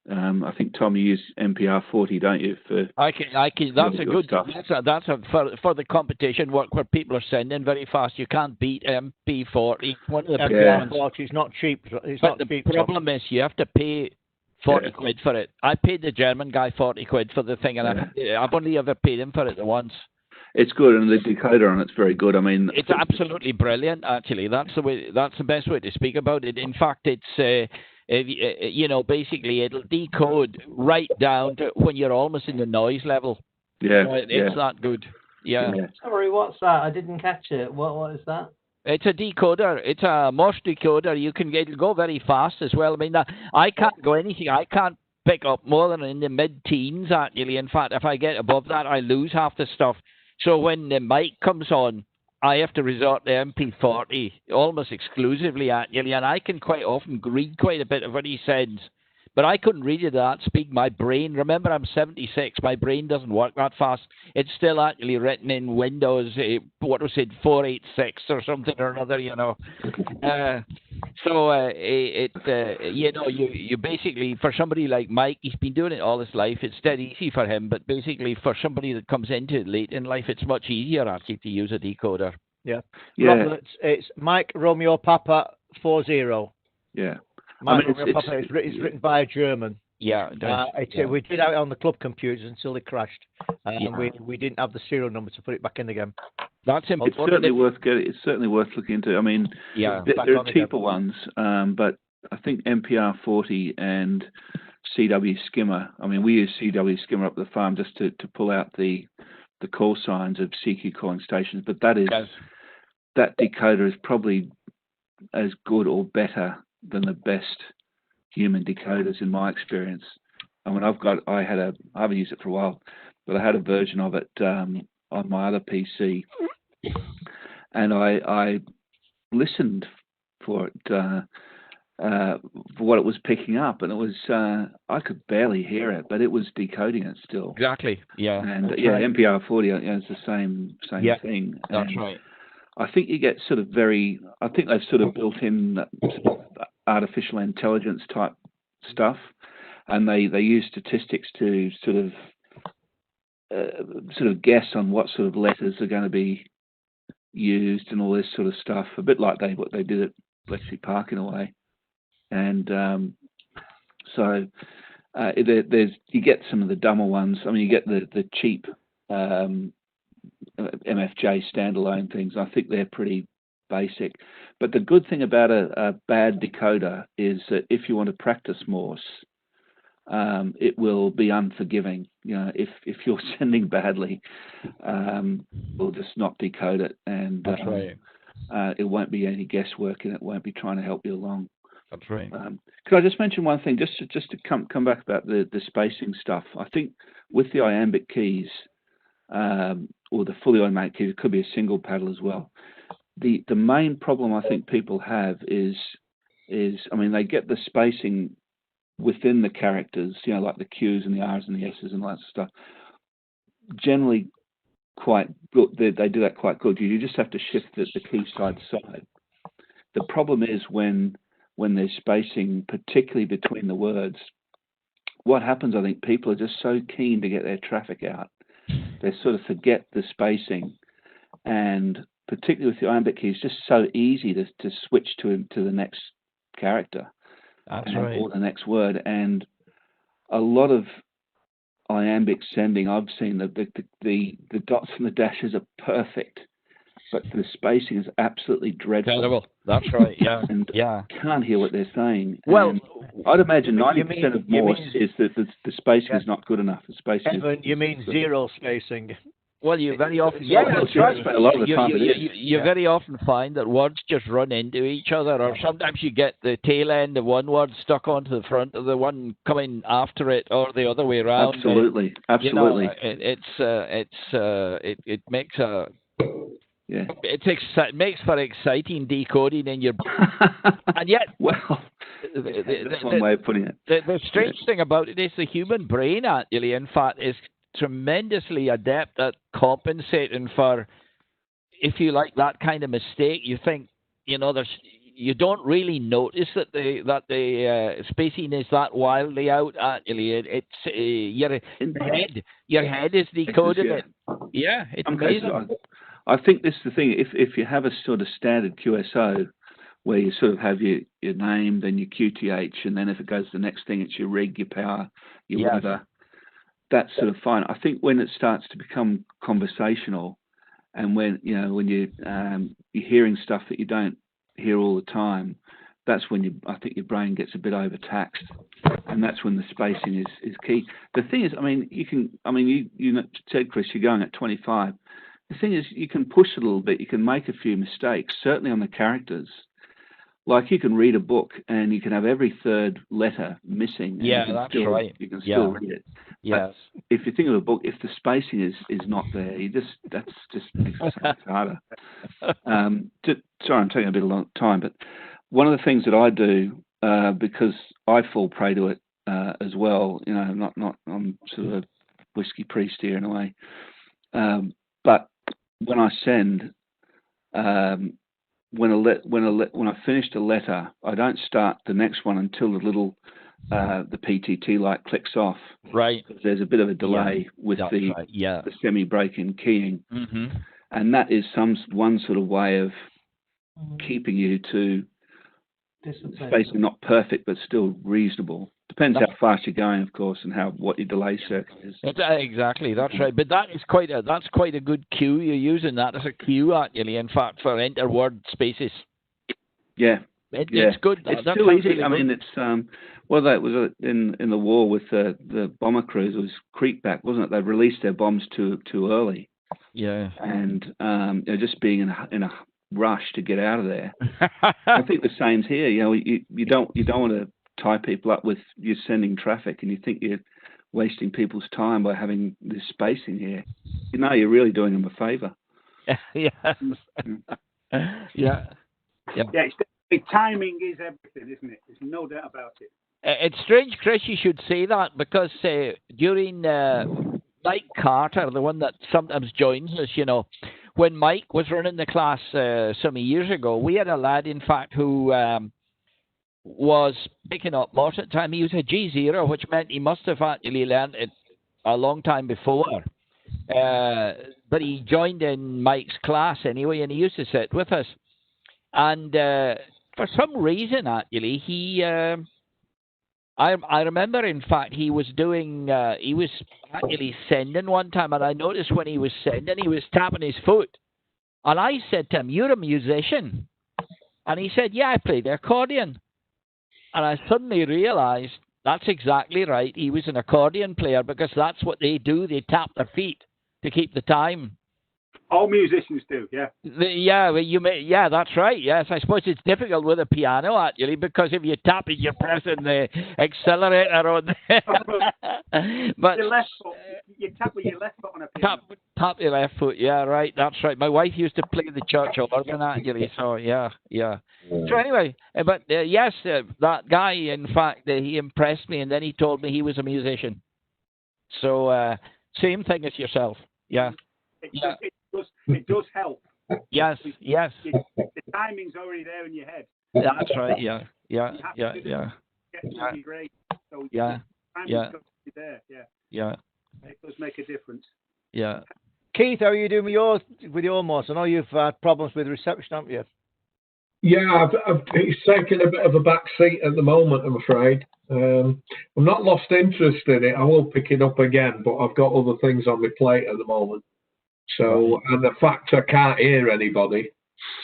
I think, Tom, you use MPR40, don't you? I can. That's a good stuff. For the competition work where people are sending very fast. You can't beat MP40. One of the MPR40 is not cheap. It's but not the cheap. problem is you have to pay 40 quid for it. I paid the German guy 40 quid for the thing, and I've only ever paid him for it once. It's good, and the decoder on it's very good. I mean, it's absolutely brilliant. Actually, that's the best way to speak about it. In fact, it's basically it'll decode right down to when you're almost in the noise level. Yeah, it's that good. Yeah. Sorry, what's that? I didn't catch it. What is that? It's a decoder. It's a Morse decoder. It'll go very fast as well. I mean, I can't go anything. I can't pick up more than in the mid-teens, actually. In fact, if I get above that, I lose half the stuff. So when the mic comes on, I have to resort to MP40 almost exclusively, actually, and I can quite often read quite a bit of what he sends. But I couldn't read it at that speed. My brain, remember I'm 76, my brain doesn't work that fast. It's still actually written in Windows, 486 or something or another, you basically, for somebody like Mike, he's been doing it all his life. It's dead easy for him, but basically for somebody that comes into it late in life, it's much easier actually to use a decoder. Yeah. Robert, it's Mike Romeo Papa 40. Yeah. It's written by a German. Yeah, we did have it on the club computers until it crashed, and we didn't have the serial number to put it back in again. That's important. It's certainly worth getting. It's certainly worth looking into. I mean, there are cheaper ones, but I think MPR40 and CW Skimmer. I mean, we use CW Skimmer up at the farm just to pull out the call signs of CQ calling stations. But that decoder is probably as good or better than the best human decoders in my experience. I mean, I haven't used it for a while, but I had a version of it on my other PC, and I listened for it for what it was picking up, and it was I could barely hear it, but it was decoding it still. Exactly. Yeah. And MPR40, it's the same thing. That's right. I think you get sort of I think they've sort of built in artificial intelligence type stuff, and they use statistics to sort of guess on what sort of letters are going to be used and all this sort of stuff. A bit like what they did at Bletchley Park in a way. And so you get some of the dumber ones. I mean, you get the cheap MFJ standalone things. I think they're pretty basic. But the good thing about a bad decoder is that if you want to practice Morse, it will be unforgiving. If you're sending badly, we'll just not decode it, and that's right. It won't be any guesswork, and it won't be trying to help you along. That's right. Could I just mention one thing, just to come back about the spacing stuff? I think with the iambic keys, or the fully automatic keys, it could be a single paddle as well. The main problem I think people have is I mean, they get the spacing within the characters, like the Q's and the R's and the S's and all that stuff, generally quite good. They do that quite good. You just have to shift the key side to side. The problem is when there's spacing, particularly between the words, what happens, I think people are just so keen to get their traffic out, they sort of forget the spacing, and particularly with the iambic key, it's just so easy to switch to the next character. That's right. Or the next word. And a lot of iambic sending, I've seen the dots and the dashes are perfect, but the spacing is absolutely dreadful. Terrible. That's right. Yeah. And can't hear what they're saying. Well, and I'd imagine 90% of Morse is that the spacing is not good enough. The spacing. Evan, you mean zero spacing? Well, you very often a lot of the time you very often find that words just run into each other, or sometimes you get the tail end of one word stuck onto the front of the one coming after it, or the other way around. Absolutely. It makes a it makes for exciting decoding in your and yet that's one way of putting it. The strange thing about it is the human brain actually, in fact, is tremendously adept at compensating for, if you like, that kind of mistake. You think, you don't really notice that the spacing is that wildly out. Actually, your head is decoding it. Yeah, it's amazing. I think this is the thing. If you have a sort of standard QSO where you sort of have your name, then your QTH, and then if it goes to the next thing, it's your rig, your power, your whatever. That's sort of fine. I think when it starts to become conversational, and when you're hearing stuff that you don't hear all the time, that's when I think your brain gets a bit overtaxed, and that's when the spacing is key. The thing is, you said, Chris, you're going at 25. The thing is, you can push it a little bit. You can make a few mistakes, certainly on the characters. Like you can read a book and you can have every third letter missing. Yeah, that's right. You can still read it. Yes. But if you think of a book, if the spacing is not there, that's just makes it so much harder. Sorry, I'm taking a bit of long time, but one of the things that I do, because I fall prey to it as well, I'm sort of a whiskey priest here in a way, but when I send, when I finished a letter, I don't start the next one until the PTT light clicks off. Right. There's a bit of a delay with the semi-break-in keying, and that is one sort of way of keeping you to spacing not perfect but still reasonable. Depends how fast you're going, of course, and what your delay circuit is. Exactly, that's right. But that's quite a good cue. You're using that as a cue, actually. In fact, for inter-word spaces. Yeah. It's good. It's too easy. Really, I mean, it's that was in the war with the bomber crews. It was creepback, wasn't it? They released their bombs too early. Yeah. And just being in a rush to get out of there. I think the same's here. You don't want to tie people up with you sending traffic, and you think you're wasting people's time by having this spacing here. You're really doing them a favour. Yeah. Yeah. Timing is everything, isn't it? There's no doubt about it. It's strange, Chris, you should say that, because during Mike Carter, the one that sometimes joins us, when Mike was running the class some years ago, we had a lad, in fact, who was picking up Morse at the time. He was a G0, which meant he must have actually learned it a long time before. But he joined in Mike's class anyway, and he used to sit with us. And for some reason, actually, I remember, in fact, he was actually sending one time, and I noticed when he was sending, he was tapping his foot. And I said to him, "You're a musician?" And he said, "Yeah, I play the accordion." And I suddenly realized that's exactly right. He was an accordion player, because that's what they do. They tap their feet to keep the time. All musicians do, yeah. Yeah, that's right. Yes, I suppose it's difficult with a piano, actually, because if you tap it, you're pressing the accelerator on. But your left foot, you tap with your left foot on a piano. Tap your left foot. Yeah, right. That's right. My wife used to play the church organ, actually. So yeah. So anyway, but yes, that guy, in fact, he impressed me, and then he told me he was a musician. So same thing as yourself. Yeah. It does help. Yes. The timing's already there in your head. That's right. Yeah. Get great. So timing's got to be there. Yeah. It does make a difference. Yeah. Keith, how are you doing with your Morse? I know you've had problems with reception, haven't you? Yeah, it's taken a bit of a back seat at the moment, I'm afraid. I'm not lost interest in it. I will pick it up again, but I've got other things on my plate at the moment. So, and the fact I can't hear anybody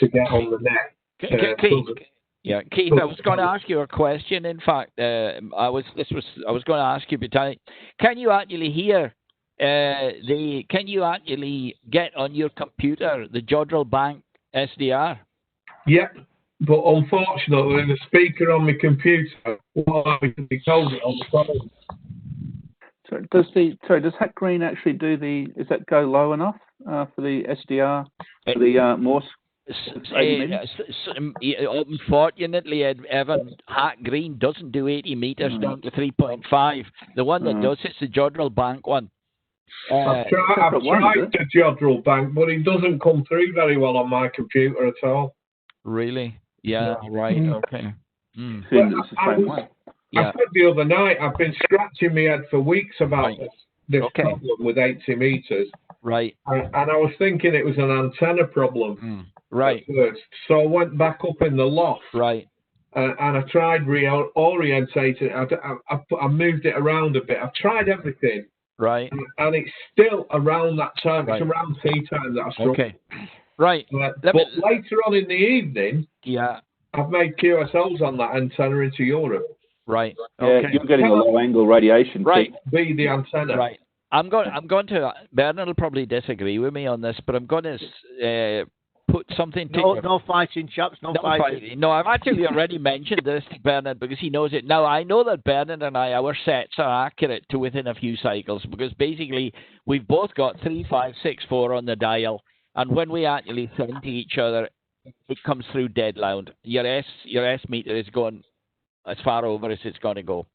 to get on the net. Keith, I was going to ask you a question. In fact, I was going to ask you, but can you actually hear can you actually get on your computer the Jodrell Bank SDR? Yep, but unfortunately, the speaker on my computer won't allow me to decode it on the phone. Does Hack Green actually does that go low enough for the SDR, for the Morse? Unfortunately, Evan, Hack Green doesn't do 80 meters down to 3.5. The one that does it's the Jodrell Bank one. I've tried the Jodrell Bank, but it doesn't come through very well on my computer at all. Really? Yeah. Right. Okay. It's the same way. I said the other night, I've been scratching my head for weeks about this problem with 80 meters. Right. And I was thinking it was an antenna problem. Right. At first. So I went back up in the loft. Right. And I tried reorientating it. I moved it around a bit. I've tried everything. Right. And it's still around that time. It's around tea time that I struggle. Okay. Right. But later on in the evening, I've made QSLs on that antenna into Europe. Right. Okay. You're getting a low angle radiation. Right. Be the antenna. Right. I'm going to. Bernard will probably disagree with me on this, but I'm going to put something. No fighting, chaps. No fighting. No, I've actually already mentioned this to Bernard because he knows it. Now I know that Bernard and our sets are accurate to within a few cycles because basically we've both got 3564 on the dial, and when we actually send to each other, it comes through dead loud. Your S meter is going as far over as it's going to go.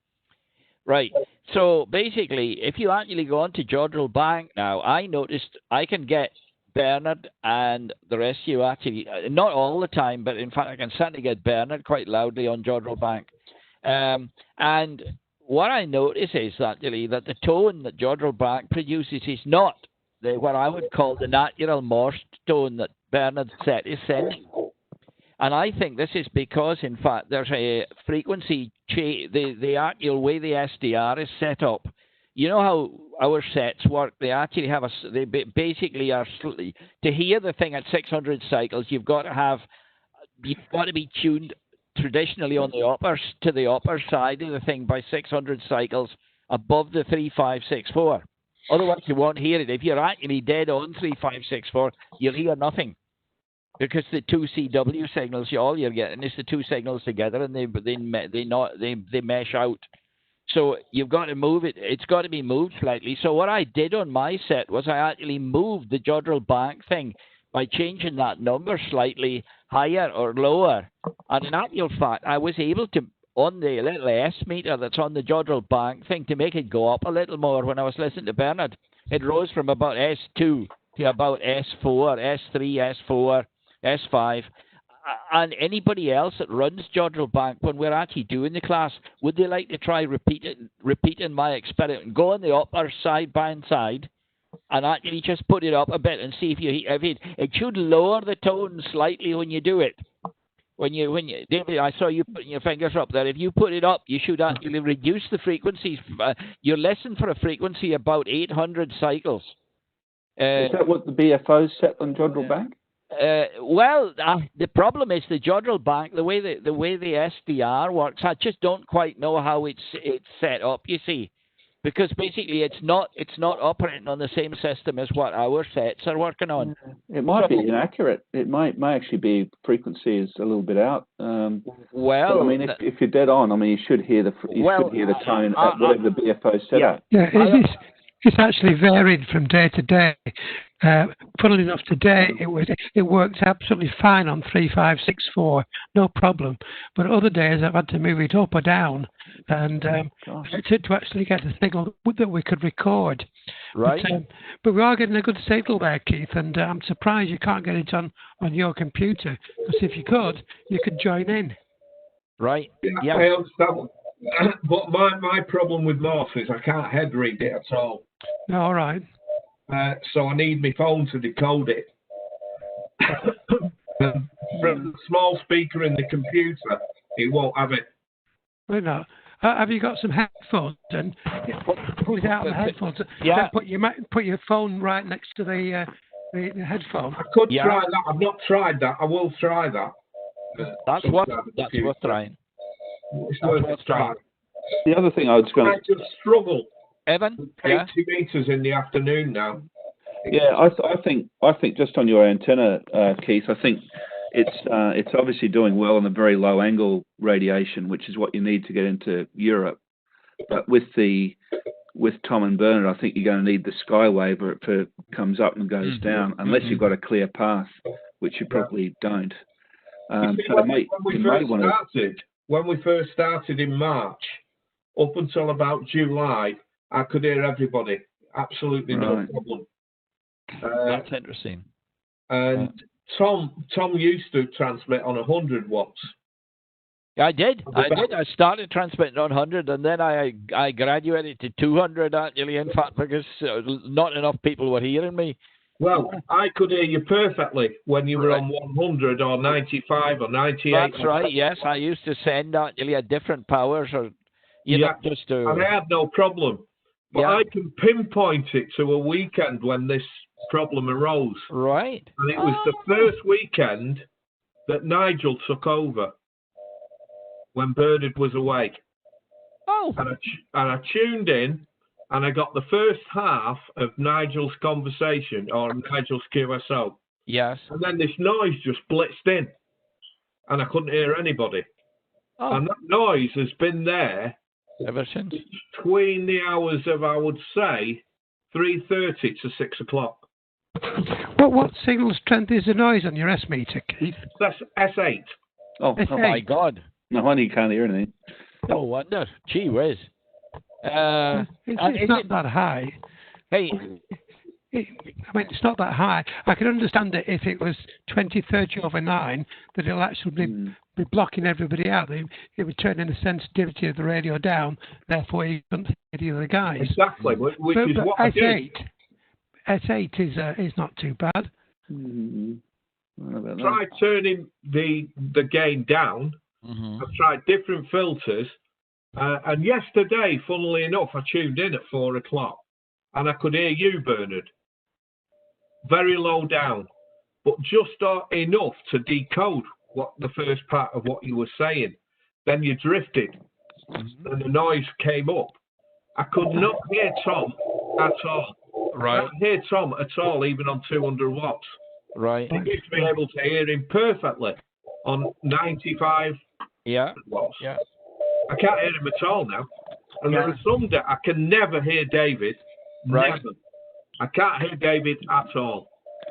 Right. So basically, if you actually go on to Jodrell Bank now, I noticed I can get Bernard and the rest of you actually, not all the time, but in fact I can certainly get Bernard quite loudly on Jodrell Bank. And what I notice is actually that the tone that Jodrell Bank produces is not what I would call the natural Morse tone that Bernard's set is sending. And I think this is because, in fact, there's a frequency the actual way the SDR is set up. You know how our sets work? They actually have they basically are to hear the thing at 600 cycles. You've got to be tuned traditionally on the upper side of the thing by 600 cycles above the 3564. Otherwise, you won't hear it. If you're actually dead on 3564, you'll hear nothing. Because the two CW signals, all you're getting is the two signals together, and they mesh out. So you've got to move it. It's got to be moved slightly. So what I did on my set was I actually moved the Jodrell Bank thing by changing that number slightly higher or lower. And in actual fact, I was able to, on the little S meter that's on the Jodrell Bank thing, to make it go up a little more. When I was listening to Bernard, it rose from about S2 to about S4, S3, S4. S5, and anybody else that runs Jodrell Bank, when we're actually doing the class, would they like to try repeating my experiment? Go on the upper side band side and actually just put it up a bit and see if it should lower the tone slightly when you do it. When you David, I saw you putting your fingers up there. If you put it up, you should actually reduce the frequencies. You're listen for a frequency about 800 cycles. Is that what the BFOs set on Jodrell Bank? The problem is the Jodrell Bank, the way the SDR works. I just don't quite know how it's set up. You see, because basically it's not operating on the same system as what our sets are working on. It might be inaccurate. It might actually be frequency is a little bit out. Well, I mean, if you're dead on, I mean, you should hear the tone at whatever the BFO set up. Yeah, it's actually varied from day to day. Funnily enough, today it worked absolutely fine on 3564, no problem. But other days I've had to move it up or down, and to actually get the signal that we could record. Right. But we are getting a good signal there, Keith, and I'm surprised you can't get it on your computer. Because if you could join in. Right. Yeah. I understand. But my problem with Morse is I can't head read it at all. All right. So I need my phone to decode it. From the small speaker in the computer, it won't have it. Well, no. Have you got some headphones? And pull it out of the headphones. Yeah. Put your phone right next to the headphone. I could try that. I've not tried that. I will try that. That's worth trying. It's worth trying. The other thing I was going to just struggle. Evan, 80 meters in the afternoon now. Yeah, I think just on your antenna, Keith, I think it's obviously doing well on the very low angle radiation, which is what you need to get into Europe. But with Tom and Bernard, I think you're going to need the skywave where it comes up and goes down, unless you've got a clear path, which you probably don't. When we first started in March, up until about July, I could hear everybody Absolutely no problem. That's interesting. And Tom used to transmit on 100 watts. I did. I started transmitting on 100, and then I graduated to 200 actually. In fact, because not enough people were hearing me. Well, I could hear you perfectly when you were on 100 or 95 or 98. That's right. Yes, I used to send actually at different powers, or just to. And I had no problem. But I can pinpoint it to a weekend when this problem arose. Right. And it was the first weekend that Nigel took over when Bernard was away. Oh. And I tuned in, and I got the first half of Nigel's conversation, or Nigel's QSO. Yes. And then this noise just blitzed in, and I couldn't hear anybody. Oh. And that noise has been there ever since. Between the hours of, I would say, 3:30 to 6 o'clock. What signal strength is the noise on your S meter, Keith? That's S8. Oh my God. No wonder you can't hear anything. No wonder. Gee whiz. It's not that high. Hey. It's not that high. I can understand that if it was 20, 30 over 9, that it'll actually be blocking everybody out. It would turn in the sensitivity of the radio down, therefore you couldn't hear the other guys. Exactly, which is what I do. S8 is not too bad. Try turning the gain down. I've tried different filters. And yesterday, funnily enough, I tuned in at 4 o'clock. And I could hear you, Bernard. Very low down. But just enough to decode what the first part of what you were saying. Then you drifted. And the noise came up. I could not hear Tom at all. Right. I can't hear Tom at all, even on 200 watts. Right. I used to be able to hear him perfectly on 95 watts. Yeah. I can't hear him at all now. And there are some that I can never hear David. Right. Never. I can't hear David at all.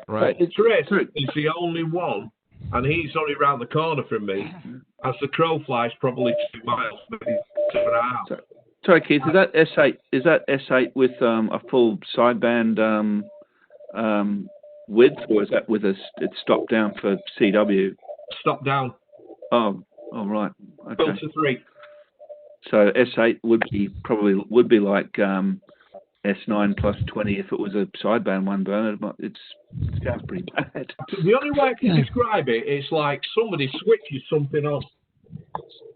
Right. Chris is the only one, and he's only round the corner from me. As the crow flies, probably 2 miles, maybe 2.5. Sorry, Keith, is that S8? Is that S8 with a full sideband width, or is that with it's stopped down for CW? Stopped down. Oh, right. Okay. Filter 3. So S8 would be like S9 plus 20 if it was a sideband one, Bernard. But it sounds pretty bad. The only way I can describe it is like somebody switches something on.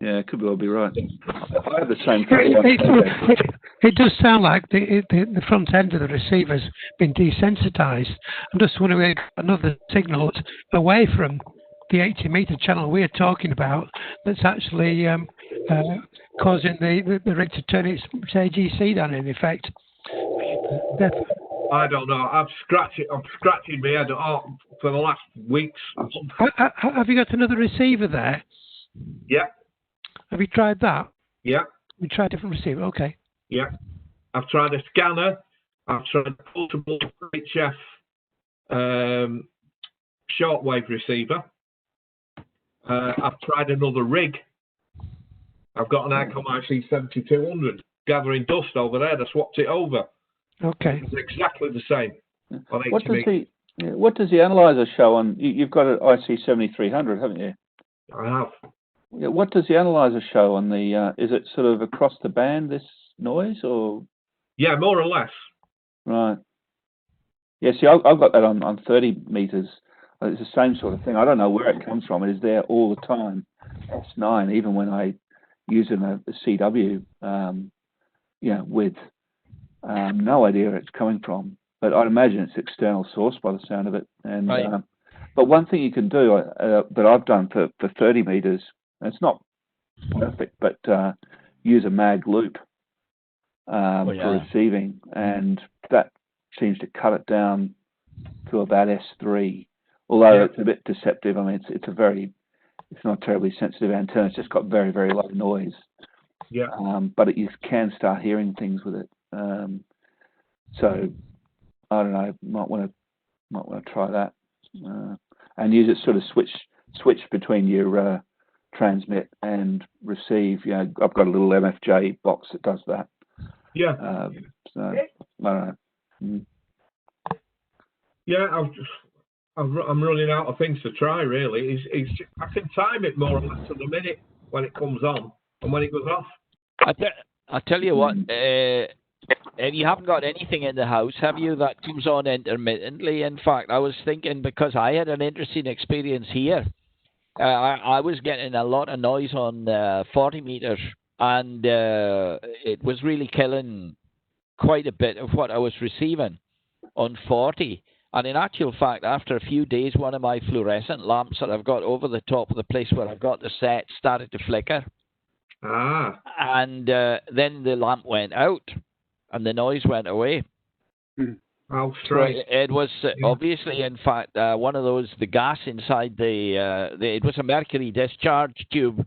Yeah, it could well be right. I have the same It does sound like the front end of the receiver's been desensitized. I'm just wondering if another signal away from the 80 meter channel we're talking about that's actually causing the rig to turn its AGC down in effect. I don't know. I'm scratching my head for the last weeks. Have you got another receiver there? Yeah. Have you tried that? Yeah. You tried a different receiver? Okay. Yeah. I've tried a scanner. I've tried a portable HF shortwave receiver. I've tried another rig. I've got an ICOM IC 7200 gathering dust over there. I swapped it over. Okay. It's exactly the same. What does the analyzer show on? You've got an IC 7300, haven't you? I have. Yeah, what does the analyzer show on the? Is it sort of across the band, this noise, or? Yeah, more or less. Right. Yeah. See, I've got that on 30 meters. It's the same sort of thing. I don't know where it comes from. It is there all the time. S9, even when I use a CW, with no idea where it's coming from. But I'd imagine it's external source by the sound of it. And right. But one thing you can do that I've done for 30 meters, and it's not perfect, but use a mag loop for receiving, and that seems to cut it down to about S3. Although it's a bit deceptive. I mean, it's not a terribly sensitive antenna. It's just got very, very low noise. Yeah. But you can start hearing things with it. So I don't know. Might want to try that and use it sort of switch between your transmit and receive. I've got a little MFJ box that does that. Yeah. So I don't know. Yeah, I'm running out of things to try. Really, I can time it more or less to the minute when it comes on and when it goes off. I tell you what. You haven't got anything in the house, have you, that comes on intermittently? In fact, I was thinking, because I had an interesting experience here. I was getting a lot of noise on 40 meters, and it was really killing quite a bit of what I was receiving on 40. And in actual fact, after a few days, one of my fluorescent lamps that I've got over the top of the place where I've got the set started to flicker. And then the lamp went out. And the noise went away. Oh, straight. So it was obviously, in fact, one of those, the gas inside it was a mercury discharge tube.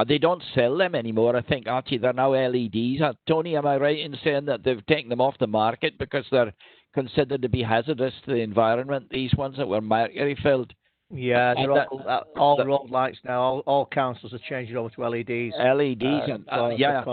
They don't sell them anymore, I think, Archie. They're now LEDs. Tony, am I right in saying that they've taken them off the market because they're considered to be hazardous to the environment, these ones that were mercury filled? Yeah, they're all road lights now. All councils are changing over to LEDs. LEDs, yeah.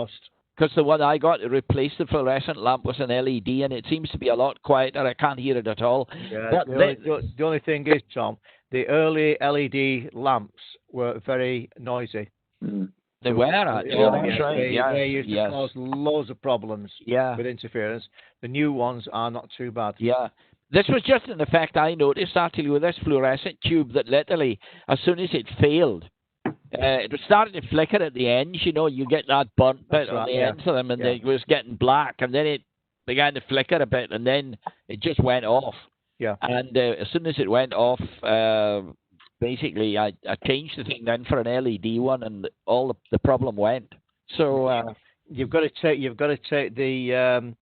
Because the one I got to replace the fluorescent lamp was an LED, and it seems to be a lot quieter. I can't hear it at all. Yeah, the only thing is, Tom, the early LED lamps were very noisy. They were. They used to cause loads of problems with interference. The new ones are not too bad. Yeah. This was just an effect I noticed, actually, with this fluorescent tube, that literally, as soon as it failed, it started to flicker at the ends. You know, you get that burnt bit on the ends of them, and it was getting black, and then it began to flicker a bit, and then it just went off. Yeah. And as soon as it went off, basically, I changed the thing then for an LED one, and all the problem went. So you've got to take the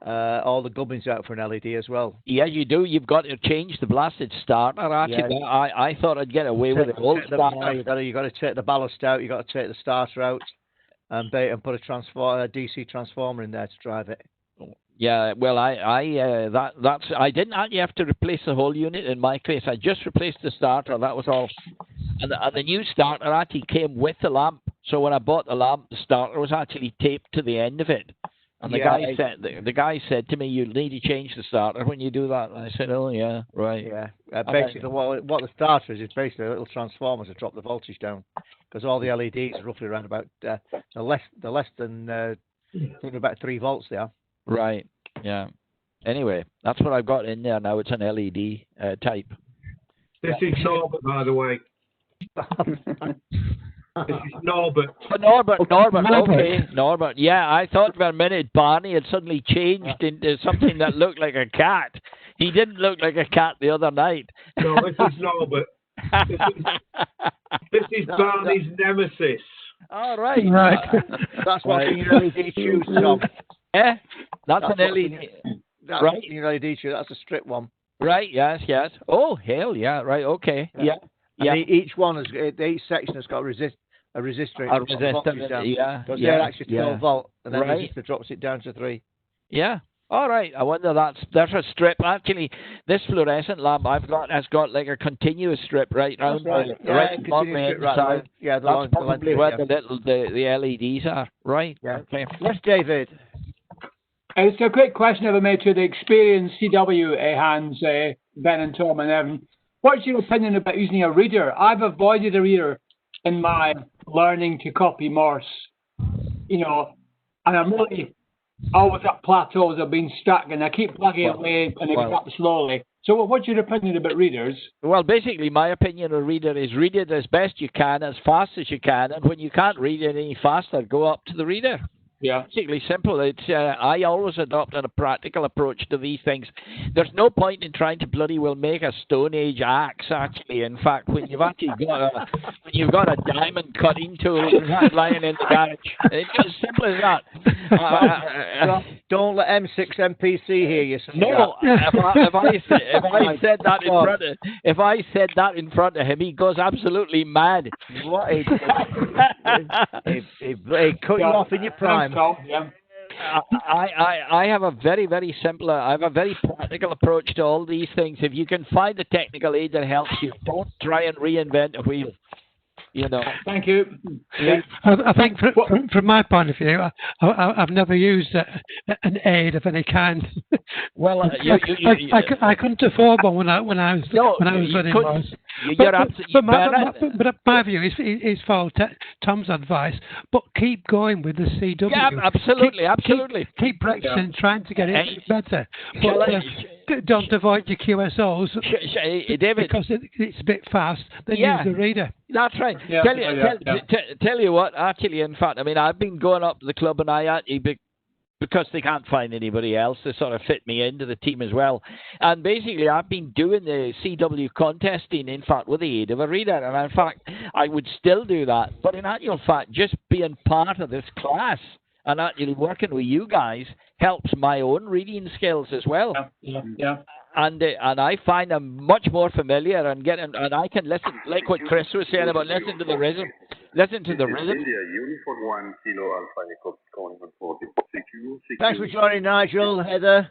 all the gubbins out for an LED as well. Yeah, you do. You've got to change the blasted starter. Actually, I thought I'd get away with the old starter. You've got to take the ballast out. You've got to take the starter out, and put a DC transformer in there to drive it. Yeah, well, I didn't actually have to replace the whole unit in my case. I just replaced the starter. That was all. And the new starter actually came with the lamp. So when I bought the lamp, the starter was actually taped to the end of it. And the guy said to me, "You need to change the starter when you do that." And I said, "Oh yeah, right." Yeah. Basically, what the starter is basically a little transformer to drop the voltage down, because all the LEDs are roughly around about they're less than about 3 volts they are. Right. Yeah. Anyway, that's what I've got in there now. It's an LED type. This is Norbert, by the way. This is Norbert. Norbert. Okay, Norbert. Yeah, I thought for a minute Barney had suddenly changed into something that looked like a cat. He didn't look like a cat the other night. No, this is Norbert. This is Barney's nemesis. All right. That's what the LED tube, Tom. That's an LED. That's right. The LED tube. That's a strip one. Right. Yes. Oh, hell yeah. Right. Okay. Yeah. And each each section has got a resistor. A resistor. Yeah. Because they're actually 12 volt, and then the resistor drops it down to 3. Yeah. All right. I wonder that's a strip. Actually, this fluorescent lamp I've got has got like a continuous strip right round right. Yeah, that's probably where the LEDs are. Right. Yeah. Okay. Yes, David. It's a quick question I've made to the experienced CW hands, Ben and Tom and Evan. What's your opinion about using a reader? I've avoided a reader in my learning to copy Morse, and I'm really always at plateaus of being stuck, and I keep plugging away and it goes up slowly. So what's your opinion about readers? Well, basically, my opinion of reader is read it as best you can, as fast as you can, and when you can't read it any faster, go up to the reader. Yeah. Basically simple. It's I always adopt a practical approach to these things. There's no point in trying to bloody well make a Stone Age axe. Actually, in fact, when you've actually got a diamond cutting tool lying in the garage, it's as simple as that. Don't let M6 MPC hear you. No, if I said that in front of him, he goes absolutely mad. What? He cut you off in your prime. I have a very, very simple, I have a very practical approach to all these things. If you can find a technical aid that helps you, don't try and reinvent a wheel. You know. Thank you. I think from my point of view, I've never used an aid of any kind. Well, I couldn't afford one when I was running Morse. You're absolutely. But my view is follow Tom's advice, but keep going with the CW. Yeah, absolutely. Keep practicing, trying to get it better. But don't avoid your QSOs because it's a bit fast. Then use the reader. That's right. Tell you what, actually, in fact, I mean, I've been going up to the club and I actually, because they can't find anybody else to sort of fit me into the team as well. And basically, I've been doing the CW contesting, in fact, with the aid of a reader. And in fact, I would still do that. But in actual fact, just being part of this class and actually working with you guys helps my own reading skills as well. Yeah. And I find I'm much more familiar and I can listen, like what Chris was saying about listen to the rhythm. India, Uniform 1 Kilo Alpha Echo calling on 40. Thanks for joining, Nigel, Heather.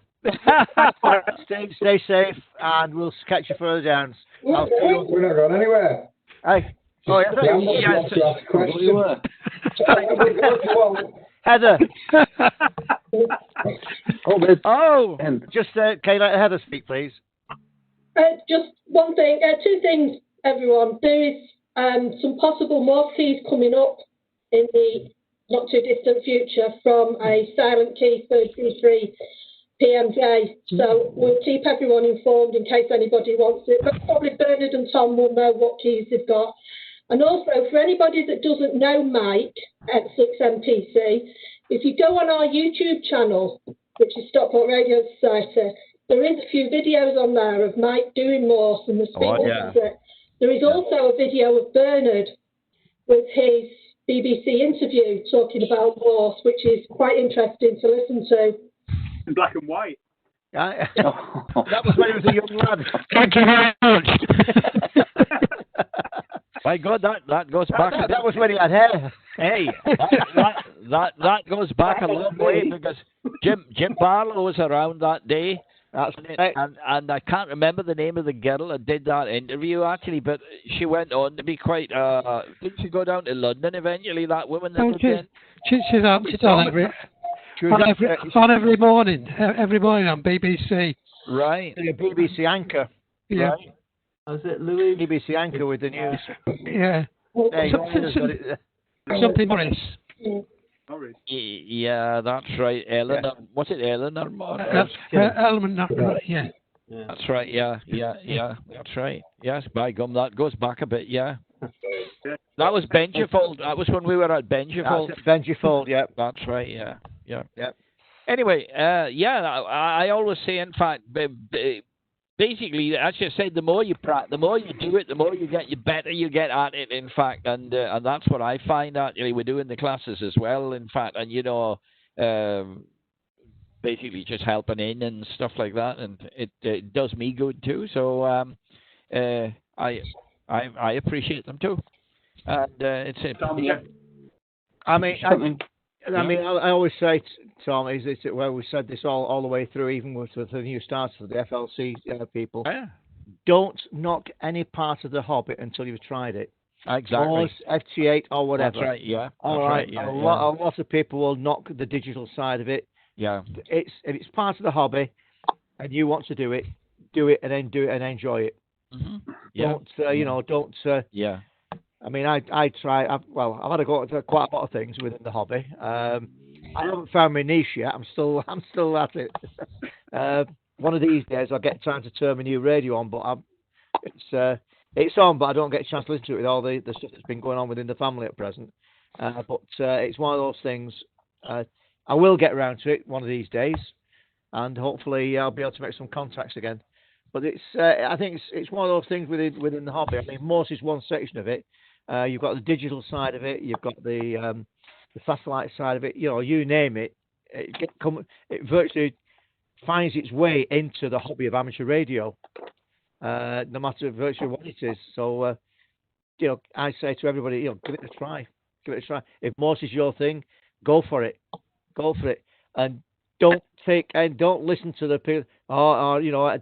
Stay safe, and we'll catch you further down. We're not going anywhere. Hey. Oh, yeah. Heather. Just can you let Heather speak, please? Just one thing, two things, everyone. There is some possible Morse keys coming up in the not too distant future from a silent key for D3 PMJ. So we'll keep everyone informed in case anybody wants it. But probably Bernard and Tom will know what keys they've got. And also, for anybody that doesn't know Mike at 6MPC, if you go on our YouTube channel, which is Stockport Radio Society, there is a few videos on there of Mike doing Morse and the speed. There is also a video of Bernard with his BBC interview talking about Morse, which is quite interesting to listen to. In black and white. That was when he was a young lad. Thank you very much. My God, that goes back. That was when he had hair. Hey, that goes back a long way because Jim Barlow was around that day. That's right. And I can't remember the name of the girl that did that interview actually, but she went on to be quite. Did she go down to London eventually? That woman that was in. She's on every morning on BBC. Right. A BBC anchor. Yeah. Right. Was it Louis? BBC anchor with the news. Yeah. Something Morris. Yeah, that's right. Eleanor. Yeah. Was it Eleanor Morris? Eleanor. Yeah. That's right. Yeah. That's right. Yes, by gum, that goes back a bit. Yeah. That was Benjifold. That was when we were at Benjifold. Benjifold. Yeah. That's right. Yeah. Anyway, I always say, in fact, basically, as you said, the more you practice, the more you do it, the more you get, the better you get at it. In fact, and that's what I find. Actually, we're doing the classes as well. In fact, and basically just helping in and stuff like that, and it does me good too. So I appreciate them too, and it's I always say, Tom, we said this all the way through, even with the new starters for the FLC people. Yeah. Don't knock any part of the hobby until you've tried it. Exactly. Morse, FT8 or whatever. That's right. Yeah. All right. A lot of people will knock the digital side of it. Yeah. If it's part of the hobby, and you want to do it, and then do it and enjoy it. Mm-hmm. Yeah. Don't. Yeah. I mean, I try. I've had to go to quite a lot of things within the hobby. I haven't found my niche yet. I'm still at it. One of these days, I'll get time to turn my new radio on, but it's on, but I don't get a chance to listen to it with all the stuff that's been going on within the family at present. But it's one of those things. I will get around to it one of these days, and hopefully I'll be able to make some contacts again. But I think it's one of those things within the hobby. I mean, Morse is one section of it. You've got the digital side of it. You've got the satellite side of it. You name it. It virtually finds its way into the hobby of amateur radio, no matter virtually what it is. So, I say to everybody, give it a try. Give it a try. If Morse is your thing, go for it. Go for it, and don't listen to the people or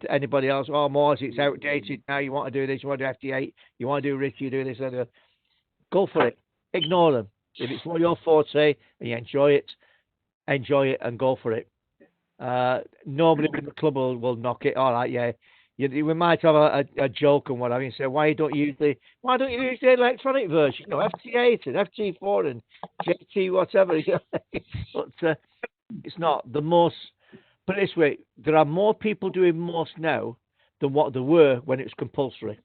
anybody else. Oh, Morse, it's outdated now. You want to do this? You want to do FT8? You want to do Rich? You do this? go for it. Ignore them. If it's what your forte and you enjoy it and go for it. Nobody in the club will knock it. All right, yeah. We might have a joke and whatever. You say, why don't you use the electronic version? FT8 and FT4 and JT whatever. But it's not the Morse. Put it this way: there are more people doing Morse now than what there were when it was compulsory.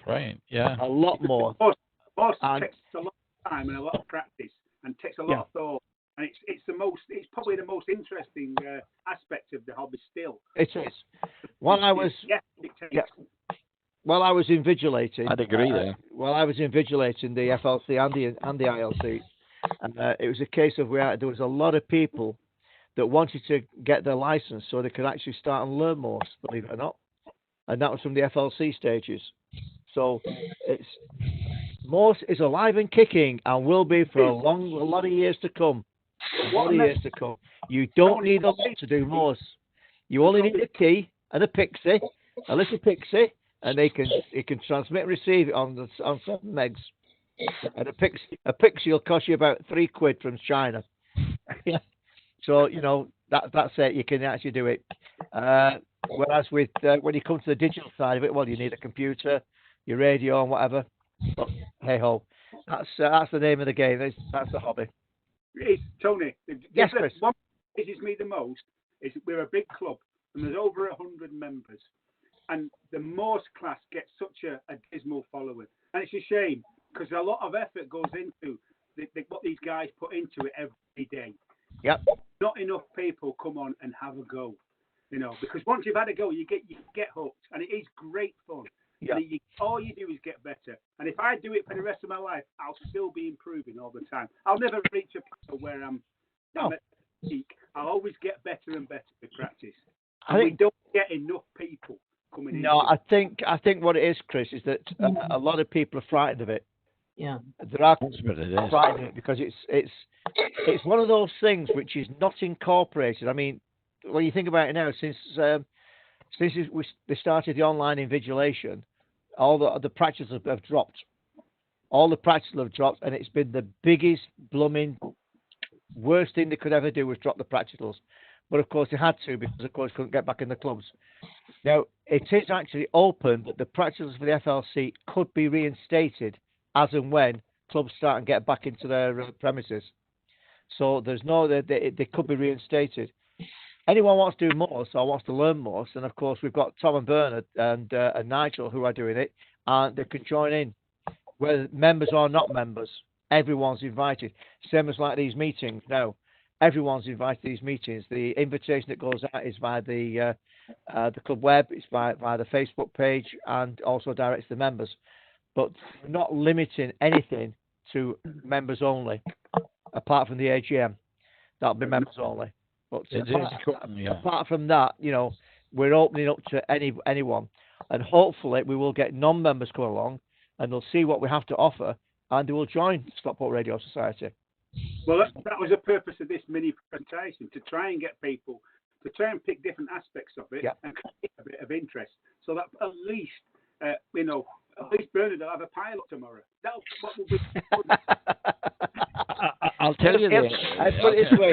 Right. Yeah. A lot more. Morse takes a lot of time and a lot of practice and takes a lot of thought. And it's probably the most interesting aspect of the hobby still. It is. While I was invigilating, I'd agree there. While I was invigilating the FLC and the ILC, it was a case of there was a lot of people that wanted to get their license so they could actually start and learn Morse, believe it or not, and that was from the FLC stages. So Morse is alive and kicking and will be for a lot of years to come. You don't need a lot to do Morse. You only need a key and a pixie, a little pixie, and it can transmit and receive it on 7 megs. And a pixie will cost you about £3 from China. So that's it. You can actually do it. Whereas with when you come to the digital side of it, well, you need a computer, your radio, and whatever. But hey ho, that's the name of the game. That's the hobby. Tony, yes, Chris. One that pisses me the most is we're a big club and there's over 100 members, and the Morse class gets such a dismal following, and it's a shame because a lot of effort goes into what these guys put into it every day. Yep. Not enough people come on and have a go, because once you've had a go, you get hooked, and it is great fun. Yeah. All you do is get better. And if I do it for the rest of my life, I'll still be improving all the time. I'll never reach a point where I'm at peak. I'll always get better and better with practice. We don't get enough people coming in. No, I think what it is, Chris, is that a lot of people are frightened of it. Yeah. There are frightened of it because it's one of those things which is not incorporated. I mean, when you think about it now, since they started the online invigilation, all the practices have dropped. All the practices have dropped, and it's been the biggest blooming worst thing they could ever do was drop the practicals. But of course they had to because of course they couldn't get back in the clubs. Now it is actually open that the practicals for the FLC could be reinstated as and when clubs start and get back into their premises. So they could be reinstated. Anyone wants to do Morse or wants to learn Morse, and of course we've got Tom and Bernard and Nigel who are doing it, and they can join in, whether members or not members. Everyone's invited. Same as like these meetings now. Everyone's invited to these meetings. The invitation that goes out is via the club web, it's via the Facebook page, and also directs the members. But we're not limiting anything to members only, apart from the AGM. That'll be members only. But apart from that, we're opening up to anyone, and hopefully we will get non-members come along, and they'll see what we have to offer, and they will join Stockport Radio Society. Well, that was the purpose of this mini presentation, to try and get people to try and pick different aspects of it and create a bit of interest, so that at least Bernard will have a pilot tomorrow. That's what will be. I'll tell you this. I'll put it this way.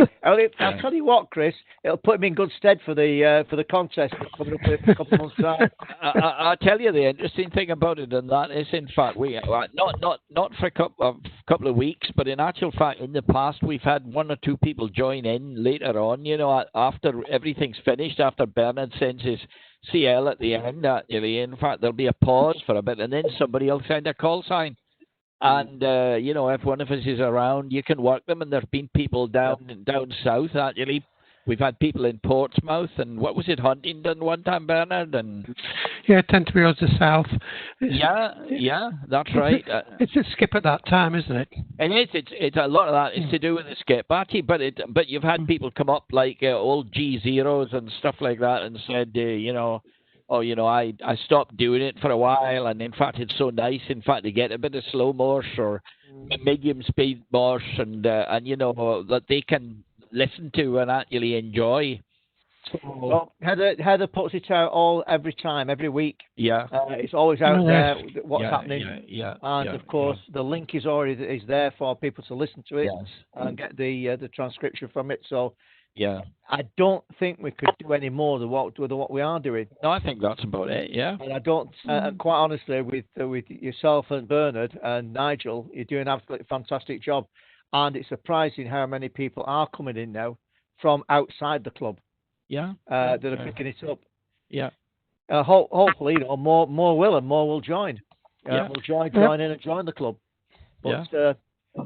I'll tell you what, Chris. It'll put him in good stead for the contest coming up in a couple of months' time. I'll tell you the interesting thing about it, and that is, in fact, we not for a couple of weeks, but in actual fact, in the past, we've had 1 or 2 people join in later on. After everything's finished, after Bernard sends his CL at the end. In fact, there'll be a pause for a bit, and then somebody will send a call sign. And if one of us is around, you can work them. And there've been people down south. Actually, we've had people in Portsmouth, and what was it, Huntingdon one time, Bernard? And yeah, 10 to be the south. Yeah, that's right. It's a skip at that time, isn't it? And it's a lot of that is to do with the skip, actually. But you've had people come up like old G0s and stuff like that, and said, I stopped doing it for a while, and in fact it's so nice, in fact, to get a bit of slow Morse or medium speed Morse, and that they can listen to and actually enjoy. Well, Heather puts it out every week. Yeah. It's always out there. What's happening? And of course, the link is there for people to listen to it and get the transcription from it. So I don't think we could do any more than what we are doing. No, I think that's about it. Yeah. And I don't. Quite honestly, with yourself and Bernard and Nigel, you're doing an absolutely fantastic job. And it's surprising how many people are coming in now from outside the club. Yeah. That are picking it up. Yeah. Hopefully, more will join. Will join in and join the club. But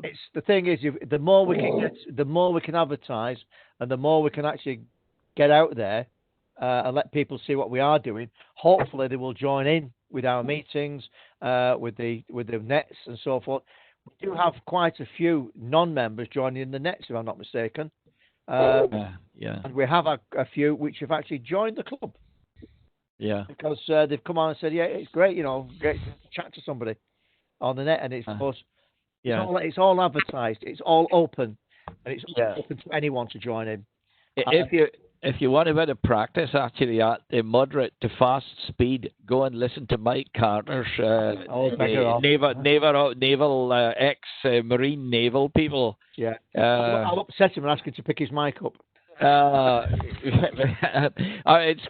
it's the thing is, the more we can get, the more we can advertise, and the more we can actually get out there and let people see what we are doing. Hopefully, they will join in with our meetings, with the nets and so forth. We do have quite a few non-members joining in the nets, if I'm not mistaken. And we have a few which have actually joined the club. Yeah. Because they've come on and said, it's great, great to chat to somebody on the net, and it's of course, it's all advertised, it's all open, and it's open to anyone to join in. If you want a bit of practice, actually, at the moderate to fast speed, go and listen to Mike Carter's naval ex-marine naval people. Yeah. I'll upset him and ask him to pick his mic up. It's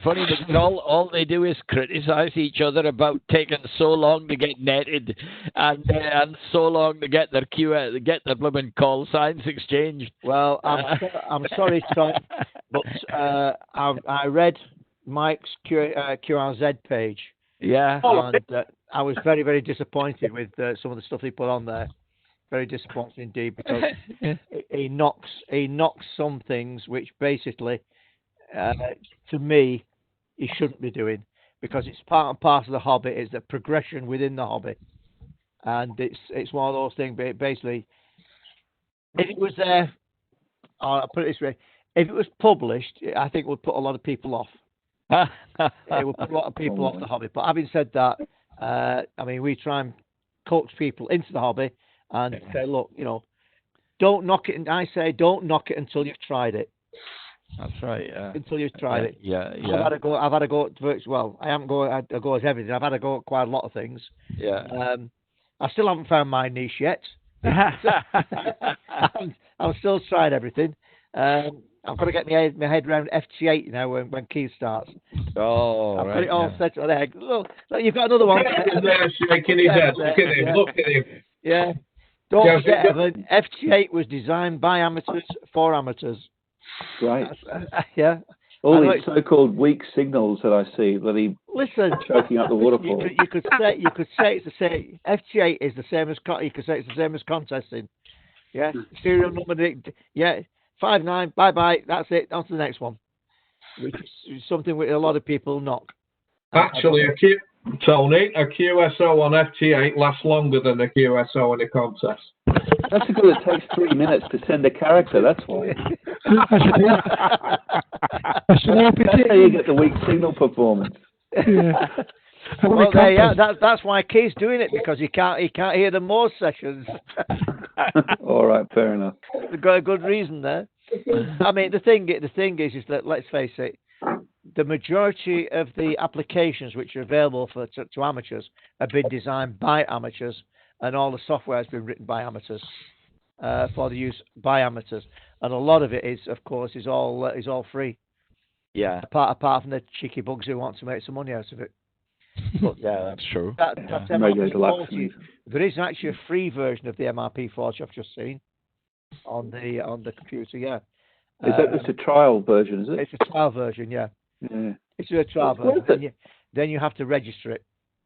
funny because all they do is criticize each other about taking so long to get netted and so long to get their blooming call signs exchanged. Well, I'm sorry, Tom, but I read Mike's QRZ page. Yeah. And I was very, very disappointed with some of the stuff he put on there. Very disappointed indeed, because he knocks some things which basically, to me, he shouldn't be doing, because it's part and parcel of the hobby. It's the progression within the hobby, and it's one of those things. Basically, if it was there, I'll put it this way: if it was published, I think it would put a lot of people off. It would put a lot of people off the hobby. But having said that, we try and coach people into the hobby. And say, look, don't knock it. And I say, don't knock it until you've tried it. That's right. Until you've tried it. Yeah. I've had a go at virtual. Well, I haven't had a go at everything. I've had a go at quite a lot of things. Yeah. I still haven't found my niche yet. I'm still trying everything. I've got to get my head around FT8 now when Keith starts. Oh, I've got it all set on there. Look, you've got another one. Shaking his head. Look at him. Look at him. Yeah. Don't forget, Evan, FT8 was designed by amateurs for amateurs. Right. Yeah. All these so-called weak signals that I see, bloody choking up the waterfall. You could say it's the same. FT8 is the same as you could say it's the same as contesting. Yeah. Serial number. Yeah. 5-9. Bye. That's it. On to the next one. Which is something which a lot of people knock. Actually, Tony, a QSO on FT8 lasts longer than a QSO in a contest. That's because it takes 3 minutes to send a character, that's why. That's how you get the weak signal performance. Yeah. Well, that's why Keith's doing it, because he can't hear the Morse sessions. All right, fair enough. Got a good reason there. The thing is that, let's face it, the majority of the applications which are available to amateurs have been designed by amateurs, and all the software has been written by amateurs for the use by amateurs, and a lot of it is all free. Yeah. Apart from the cheeky bugs who want to make some money out of it. But yeah, that's true. That's MRP40. There is actually a free version of the MRP40 I've just seen on the computer. Yeah. It's a trial version, is it? It's a trial version, yeah. Yeah. It's a trial version. Then you have to register it.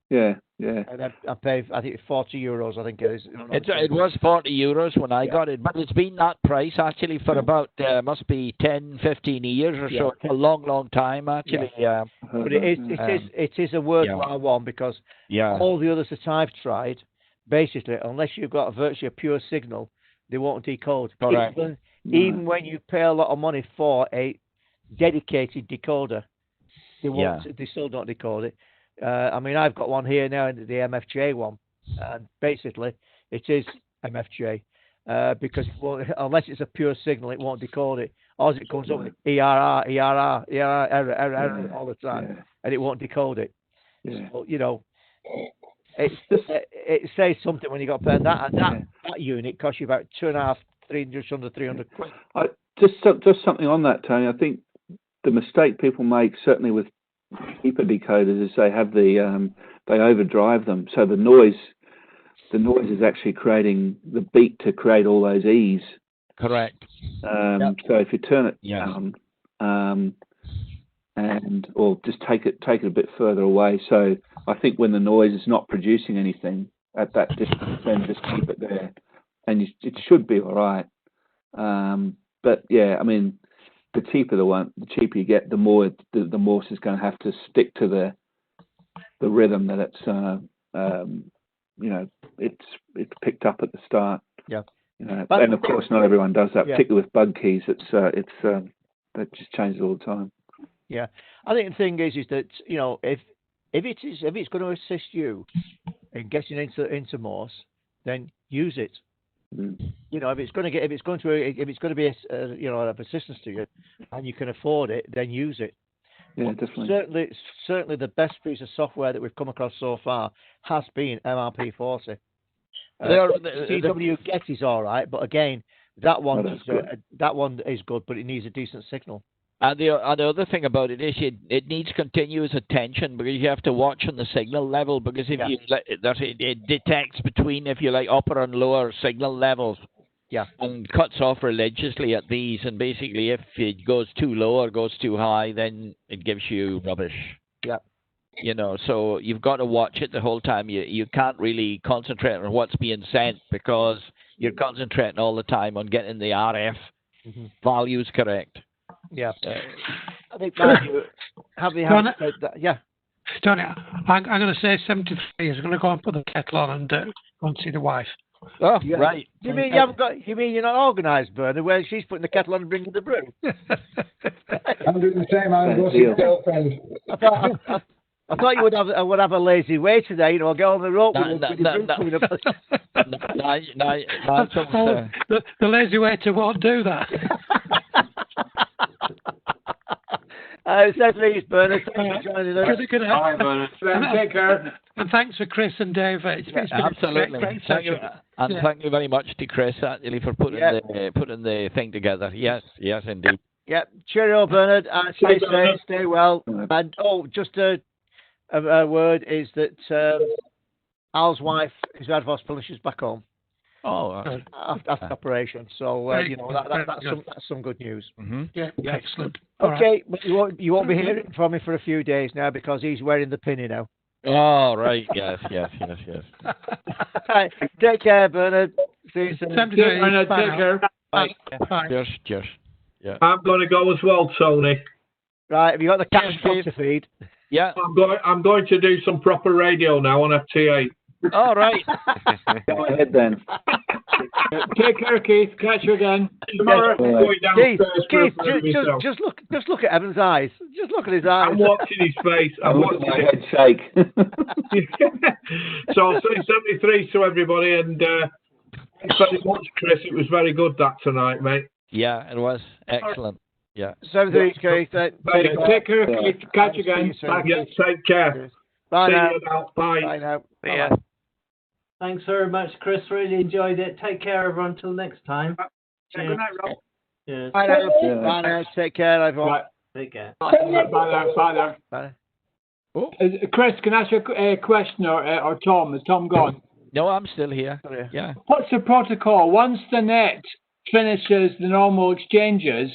Yeah. And I pay, I think, €40. I think it is. It was €40 when I got it, but it's been that price actually for about must be 10, 15 years or so. It's a long time actually. Yeah. But it is a worthwhile one, because all the others that I've tried, basically, unless you've got virtually a pure signal, they won't decode. Correct. Even when you pay a lot of money for a dedicated decoder, they still don't decode it. I've got one here now, the MFJ one, and basically it is MFJ. because unless it's a pure signal, it won't decode it. Or it comes up with ERR, error all the time, and it won't decode it. Yeah. So, it says something when you got pen. That unit costs you about 300 quid. Just something on that, Tony. I think the mistake people make, certainly with cheaper decoders, is they have they overdrive them. So the noise is actually creating the beat to create all those E's. Correct. So if you turn it down, or just take it a bit further away. So I think when the noise is not producing anything at that distance, then just keep it there, and it should be all right. But yeah, I mean, the cheaper you get, the more the Morse is going to have to stick to the rhythm that it's picked up at the start. Yeah. And of course, not everyone does that, particularly with bug keys. That just changes all the time. Yeah, I think the thing is that if it's going to assist you in getting into Morse, then use it. If it's going to be of assistance to you, and you can afford it, then use it. Yeah, definitely. Certainly, the best piece of software that we've come across so far has been MRP40. CW Get is all right, but again, that one is good, but it needs a decent signal. And the other thing about it is it needs continuous attention, because you have to watch on the signal level, because if it detects between, if you like, upper and lower signal levels. Yeah. And cuts off religiously at these, and basically if it goes too low or goes too high, then it gives you rubbish. Yeah. So you've got to watch it the whole time. You can't really concentrate on what's being sent, because you're concentrating all the time on getting the RF values correct. Yeah. I think Matthew, yeah. Tony, I'm going to say 73 is going to go and put the kettle on and go and see the wife. Oh, right. You mean you're not organised, Bernard? Where she's putting the kettle on and bringing the brew? I'm doing the same. I'm going to see a girlfriend. I thought you would have a lazy way today. Go on the rope with the lazy waiter won't do that. Please, Bernard. Thanks for joining us. Bye, Bernard. Take care. And thanks for Chris and David. It's been absolutely. Thank you very much to Chris, actually, for putting the thing together. Yes, indeed. Yeah. Cheerio, Bernard. Stay safe, stay well. And just a word is that Al's wife is out of hospital and she's back home. After operation. So that's some good news. Mm-hmm. Yeah, excellent. Okay, but you won't be hearing from me for a few days now, because he's wearing the pinny now. Oh, right. Yes. Right. Take care, Bernard. See you soon. Bernard, take care. Bye. Cheers. Yeah. I'm going to go as well, Tony. Right. Have you got the cat to feed? Yeah. I'm going to do some proper radio now on FT8. All right. Go ahead then. Take care, Keith. Catch you again. Tomorrow, going downstairs. Keith, just look at Evan's eyes. Just look at his eyes. I'm watching his face. I'm watching my head shake. So I'll say 73 to everybody, and thanks very much, Chris. It was very good that tonight, mate. Yeah, it was excellent. Yeah. 73, Keith. Take care, Keith. Catch you again. Yeah, take care. Bye now. Bye. Bye now. Yeah. Thanks very much, Chris. Really enjoyed it. Take care, everyone. Until next time. Good night, Rob. Cheers. Bye now. Bye now. Take care, everyone. Right. Take care. Bye there. Bye. Oh. Chris, can I ask you a question, or Tom? Is Tom gone? No, I'm still here. Yeah. What's the protocol? Once the net finishes the normal exchanges,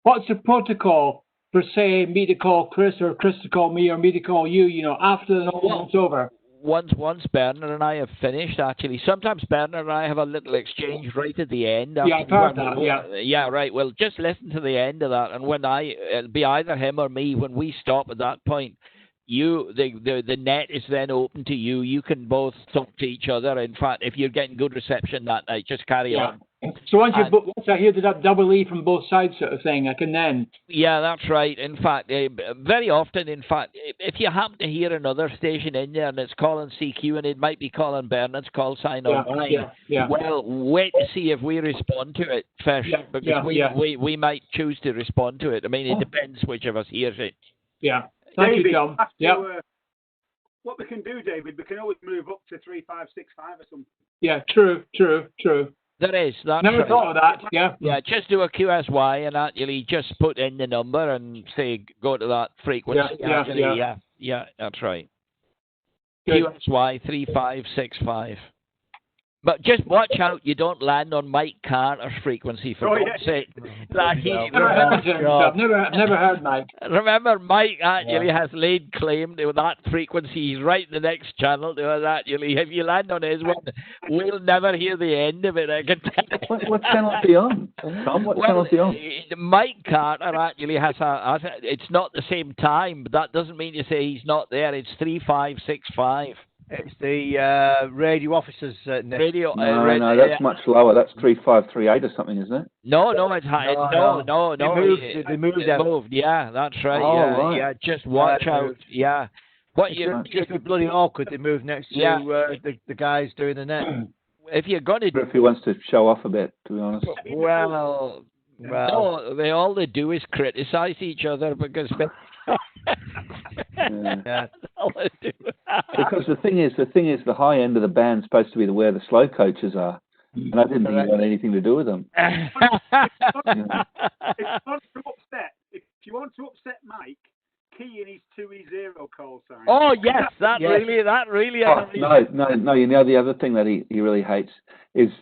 what's the protocol for, say, me to call Chris, or Chris to call me, or me to call you, after the normal is over? Once Bernard and I have finished, actually, sometimes Bernard and I have a little exchange right at the end. Yeah, I've heard that, yeah. Yeah, right. Well, just listen to the end of that, and when it'll be either him or me, when we stop at that point, the net is then open to you. You can both talk to each other. In fact, if you're getting good reception that night, just carry on. So once I hear the double E from both sides sort of thing, I can then... Yeah, that's right. In fact, very often, if you happen to hear another station in there and it's calling CQ and it might be calling Bernard's call sign on mine, well, wait to see if we respond to it first, because we might choose to respond to it. I mean, it depends which of us hears it. Yeah. Thank you, Tom. What we can do, David, we can always move up to 3565 or something. Yeah, true. There is. That's Never right. thought of that. Yeah. Yeah, just do a QSY and actually just put in the number and say go to that frequency. Yeah, that's right. Good. QSY 3565. But just watch out you don't land on Mike Carter's frequency, for God's sake. I've never heard Mike. Remember, Mike actually has laid claim to that frequency. He's right in the next channel to it, actually. If you land on his one, we'll never hear the end of it, I can tell you. What channel is he on? Tom, what channel is he on? Mike Carter actually has it's not the same time, but that doesn't mean to say he's not there. It's 3565. It's the radio officers. Radio. No, that's much lower. That's 3538 or something, isn't it? No, it's high. No. They moved. Yeah, that's right. Oh, yeah, just watch out. Yeah. What you just be bloody awkward. They moved next to the guys doing the net. If you're going to, if he wants to show off a bit, to be honest. Well, no, all they do is criticize each other because. All they do. Because the thing is, the high end of the band's supposed to be where the slow coaches are, and I didn't think it had anything to do with them. If you want to upset Mike, key in his 2E0 call sign. Oh yes, that really. Oh, no. You know the other thing that he really hates is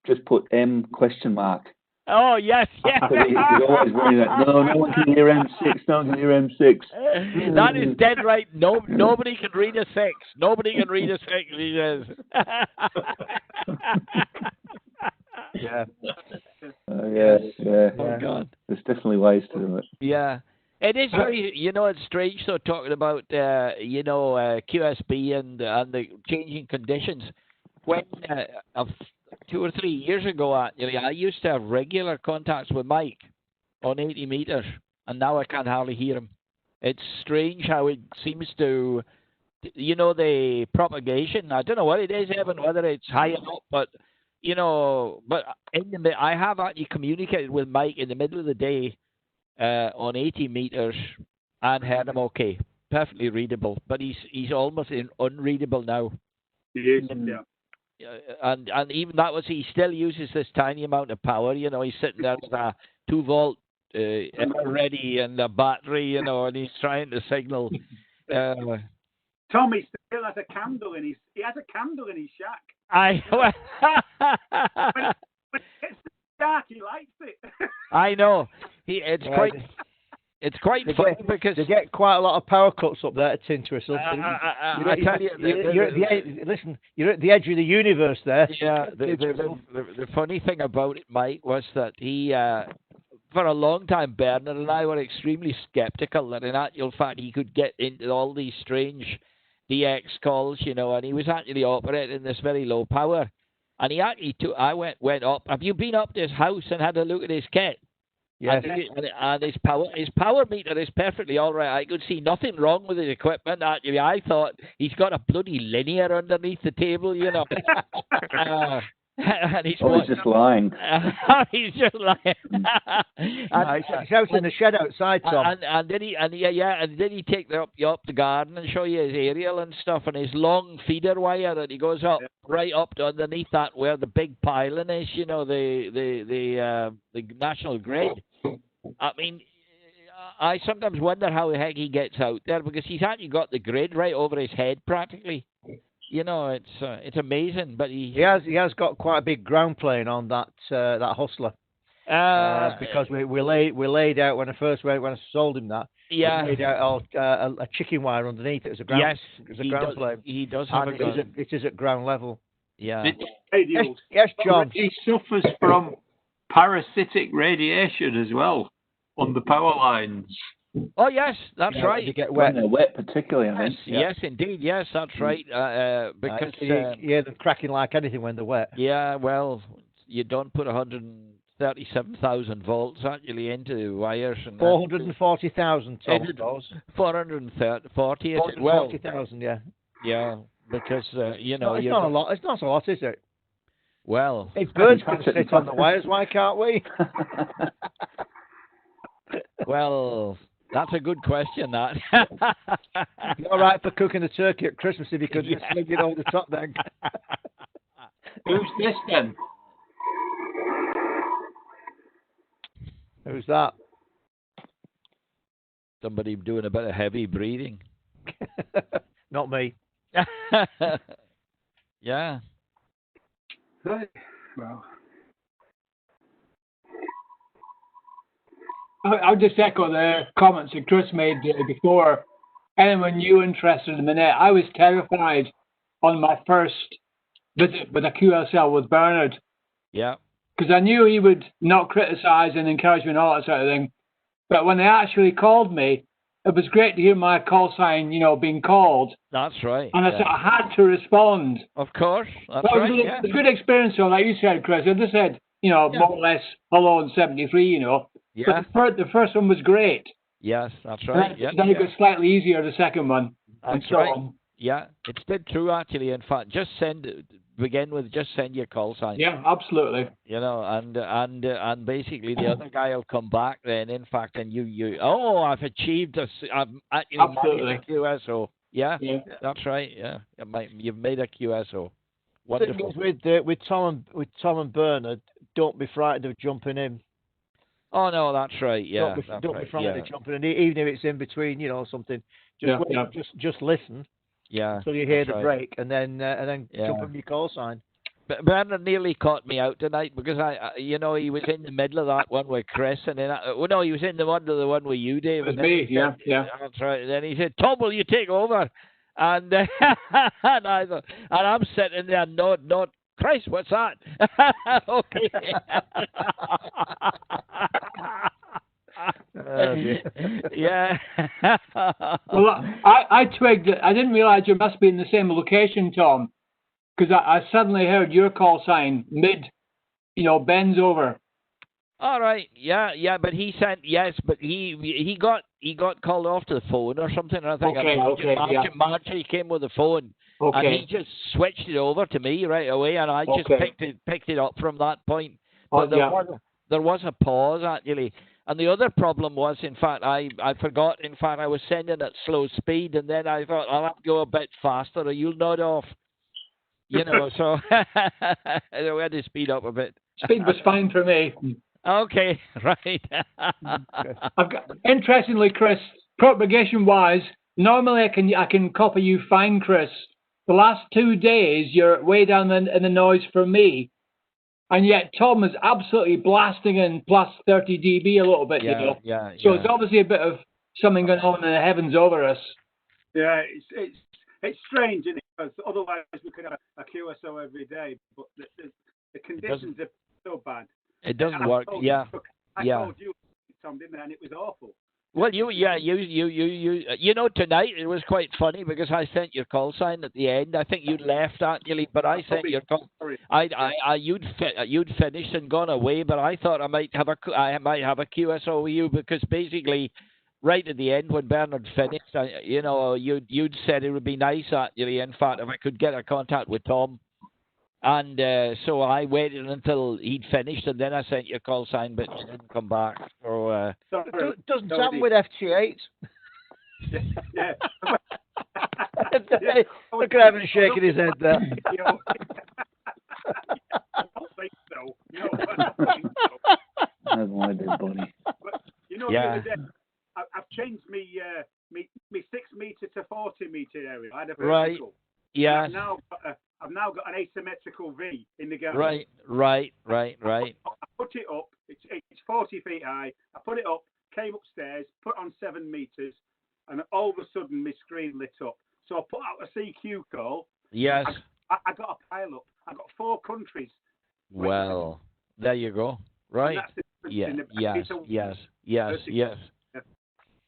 just put M question mark. Oh yes, yeah. He's always running that. No one can hear M6. No one can hear M6. That is dead right. Nobody can read a 6. Nobody can read a 6. He says. Yeah. Yeah. Oh God. There's definitely ways to do it. Yeah. It is very, it's strange. So talking about, QSB and the changing conditions. When 2 or 3 years ago, actually, I used to have regular contacts with Mike on 80 meters, and now I can't hardly hear him. It's strange how it seems to, the propagation. I don't know what it is, Evan, whether it's high enough, but I have actually communicated with Mike in the middle of the day on 80 meters and heard him okay, perfectly readable, but he's almost unreadable now. He is, yeah. And even that he still uses this tiny amount of power. He's sitting there with a 2-volt ready and a battery, and he's trying to signal. Tommy still has a candle in his shack. When it gets dark, he likes it. I know. It's quite funny because they get quite a lot of power cuts up there at Tinterus. I tell you, you're at the edge of the universe there. Yeah. The funny thing about it, Mike, was that he, for a long time, Bernard and I were extremely skeptical that in actual fact he could get into all these strange DX calls, and he was actually operating this very low power. And he actually I went up. Have you been up to his house and had a look at his kit? Yes. And his power meter is perfectly all right. I could see nothing wrong with his equipment. Actually, I thought he's got a bloody linear underneath the table, and he's just lying. He's just lying. He's out in the shed outside, Tom. And then he take you up the garden and show you his aerial and stuff, and his long feeder wire that he goes up right up to underneath that where the big pylon is, the national grid. I mean, I sometimes wonder how the heck he gets out there because he's actually got the grid right over his head practically. It's amazing, but he has got quite a big ground plane on that Hustler. Because we laid out when I sold him that. Yeah. We laid out a chicken wire underneath it as a ground. Yes, as a ground plane. He does have it is at ground level. Yeah. Yes, John. He suffers from parasitic radiation as well on the power lines. Oh yes, that's right. You get wet. When they're wet, particularly. I think. Yes, indeed. Yes, that's right. Because them cracking like anything when they're wet. Yeah, well, you don't put 137,000 volts actually into the wires. And 440,000 Tom goes. 440. 440,000, yeah. Yeah, because it's not a lot. It's not a lot, is it? Well, if birds can sit on the wires, why can't we? Well, that's a good question. That. You're all right for cooking a turkey at Christmas if you could just sling it over the top then. Who's this then? Who's that? Somebody doing a bit of heavy breathing. Not me. Yeah. Well, I'll just echo the comments that Chris made before. Anyone new interested in the net, I was terrified on my first visit with a QSL with Bernard. Yeah. Because I knew he would not criticise and encourage me and all that sort of thing. But when they actually called me, it was great to hear my call sign, being called. That's right. And I said I had to respond. Of course. That's well, right. It was a good experience, so like you said, Chris. I just said, more or less, hello in 73, Yeah. But the first one was great. Yes, that's right. Then it got slightly easier, the second one. That's right. Yeah, it's dead true, actually. In fact, just send your call sign. Yeah, absolutely. And basically the other guy will come back then, in fact, and I've achieved I've actually absolutely made a QSO. Yeah, that's right. Yeah, you've made a QSO. Wonderful. With Tom and Bernard, don't be frightened of jumping in. Oh no, that's right. Yeah, don't be frightened of jumping in, even if it's in between, something. Just listen. Yeah. Until you hear the break, and then jump on your call sign. But Bernard nearly caught me out tonight because he was in the middle of that one with Chris, and then he was in the middle of the one with you, Dave. With me, yeah. That's right. And then he said, "Tom, will you take over?" And and I'm sitting there, not Christ, what's that? Okay. Yeah. Well, I twigged it. I didn't realize you must be in the same location, Tom, because I suddenly heard your call sign mid, bends over. All right. Yeah. But he said yes, but he got called off to the phone or something. I think. Margie came with the phone. Okay. And he just switched it over to me right away, and I just picked it up from that point. But there was a pause actually. And the other problem was, in fact, I forgot. In fact, I was sending at slow speed, and then I thought I'll have to go a bit faster, or you'll nod off. So we had to speed up a bit. Speed was fine for me. Okay, right. Interestingly, Chris, propagation-wise, normally I can copy you fine, Chris. The last 2 days, you're way down in the noise for me. And yet Tom is absolutely blasting in plus 30 dB a little bit, Yeah. So it's obviously a bit of something going on in the heavens over us. Yeah, it's strange, isn't it? Because otherwise we could have a QSO every day, but the conditions are so bad. It doesn't work. I told you, Tom, didn't I? And it was awful. Well, tonight it was quite funny because I sent your call sign at the end. I think you'd left actually, but I sent your call. You'd finished and gone away, but I thought I might have a QSO with you because basically, right at the end when Bernard finished, you'd said it would be nice actually. In fact, if I could get a contact with Tom. And so I waited until he'd finished, and then I sent you a call sign, but he didn't come back. So doesn't happen with FT8. Yeah. Look at him shaking his head there. I don't think so. That's my dead body. But the other day, I've changed me 6 meter to 40 meter area. I had a vertical. Right. Yeah. I've now got an asymmetrical V in the garage. Right. I put it up. It's 40 feet high. I put it up, came upstairs, put on 7 meters, and all of a sudden my screen lit up. So I put out a CQ call. Yes. I got a pile up. I got 4 countries. Well, there you go. Right. Yes.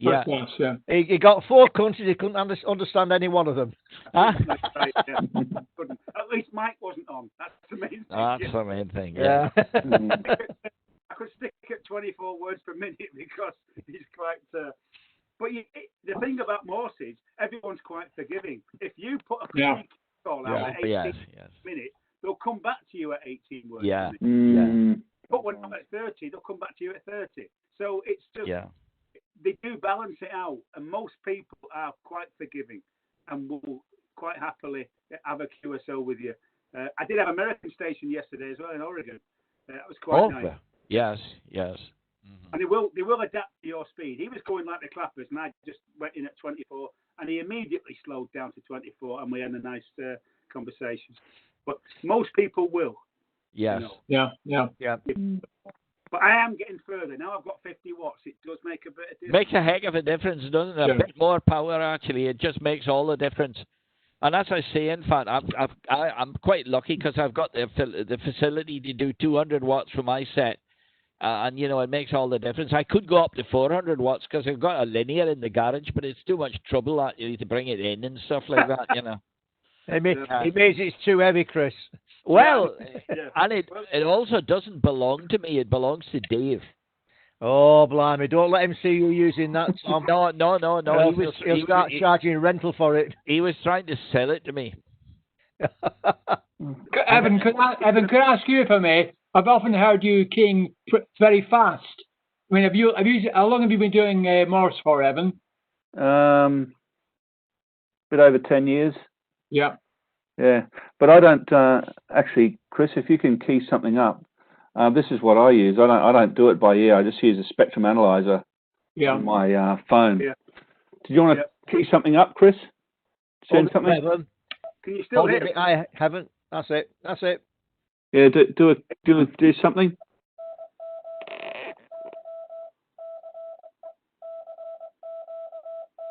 Yeah. First class, yeah. He got 4 countries. He couldn't understand any one of them. That's right, yeah. Couldn't. At least Mike wasn't on. That's the main thing. That's the main thing. Yeah. I could stick at 24 words per minute because he's quite. But the thing about Morse is everyone's quite forgiving. If you put a call out at 18 minutes, they'll come back to you at 18 words. Yeah. Per minute. But when I'm at 30, they'll come back to you at 30. So it's just they do balance it out, and most people are quite forgiving and will quite happily have a QSO with you. I did have an American station yesterday as well in Oregon. That was quite nice. Yes. Mm-hmm. And they will adapt to your speed. He was going like the clappers, and I just went in at 24, and he immediately slowed down to 24, and we had a nice conversation. But most people will. Yes. You know. Yeah. But I am getting further. Now I've got 50 watts. It does make a bit of difference. Makes a heck of a difference, doesn't it? A bit more power, actually. It just makes all the difference. And as I say, in fact, I'm quite lucky because I've got the facility to do 200 watts for my set. And, you know, it makes all the difference. I could go up to 400 watts because I've got a linear in the garage, but it's too much trouble actually to bring it in and stuff like that, you know. It means it's too heavy, Chris. Well, and it also doesn't belong to me. It belongs to Dave. Oh, blimey. Don't let him see you using that, Tom. No. He'll start charging rental for it. He was trying to sell it to me. Evan, could I ask you if I may? I've often heard you keying very fast. I mean, how long have you been doing Morse for, Evan? Bit over 10 years. Yeah. Yeah, but I don't actually, Chris. If you can key something up, this is what I use. I don't do it by ear. I just use a spectrum analyzer on my phone. Yeah. Did you want to key something up, Chris? Send something. Can you still hear? I haven't. That's it. Yeah, do something.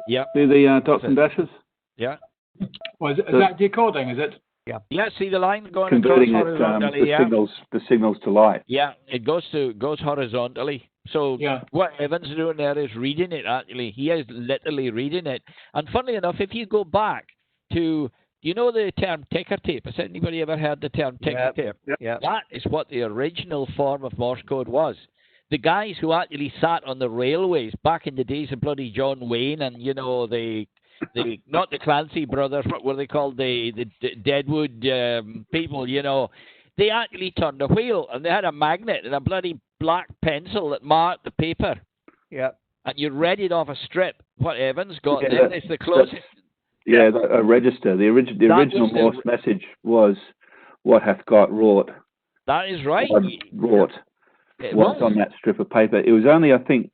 Yeah. Do the dots and dashes. Yeah. Well, is that decoding? Is it? Yeah. Yeah. See the line going converting across horizontally. the signals to light. Yeah, it goes horizontally. So what Evan's doing there is reading it. Actually, he is literally reading it. And funnily enough, if you go back to the term ticker tape. Has anybody ever heard the term ticker tape? Yeah. That is what the original form of Morse code was. The guys who actually sat on the railways back in the days of bloody John Wayne and the not the Clancy brothers, what were they called? The Deadwood people, they actually turned a wheel and they had a magnet and a bloody black pencil that marked the paper. Yeah. And you read it off a strip. What Evan's got there is the closest. Yeah, a register. The original Morse message was "What hath God wrought." That is right. Wrought. What's on that strip of paper? It was only, I think,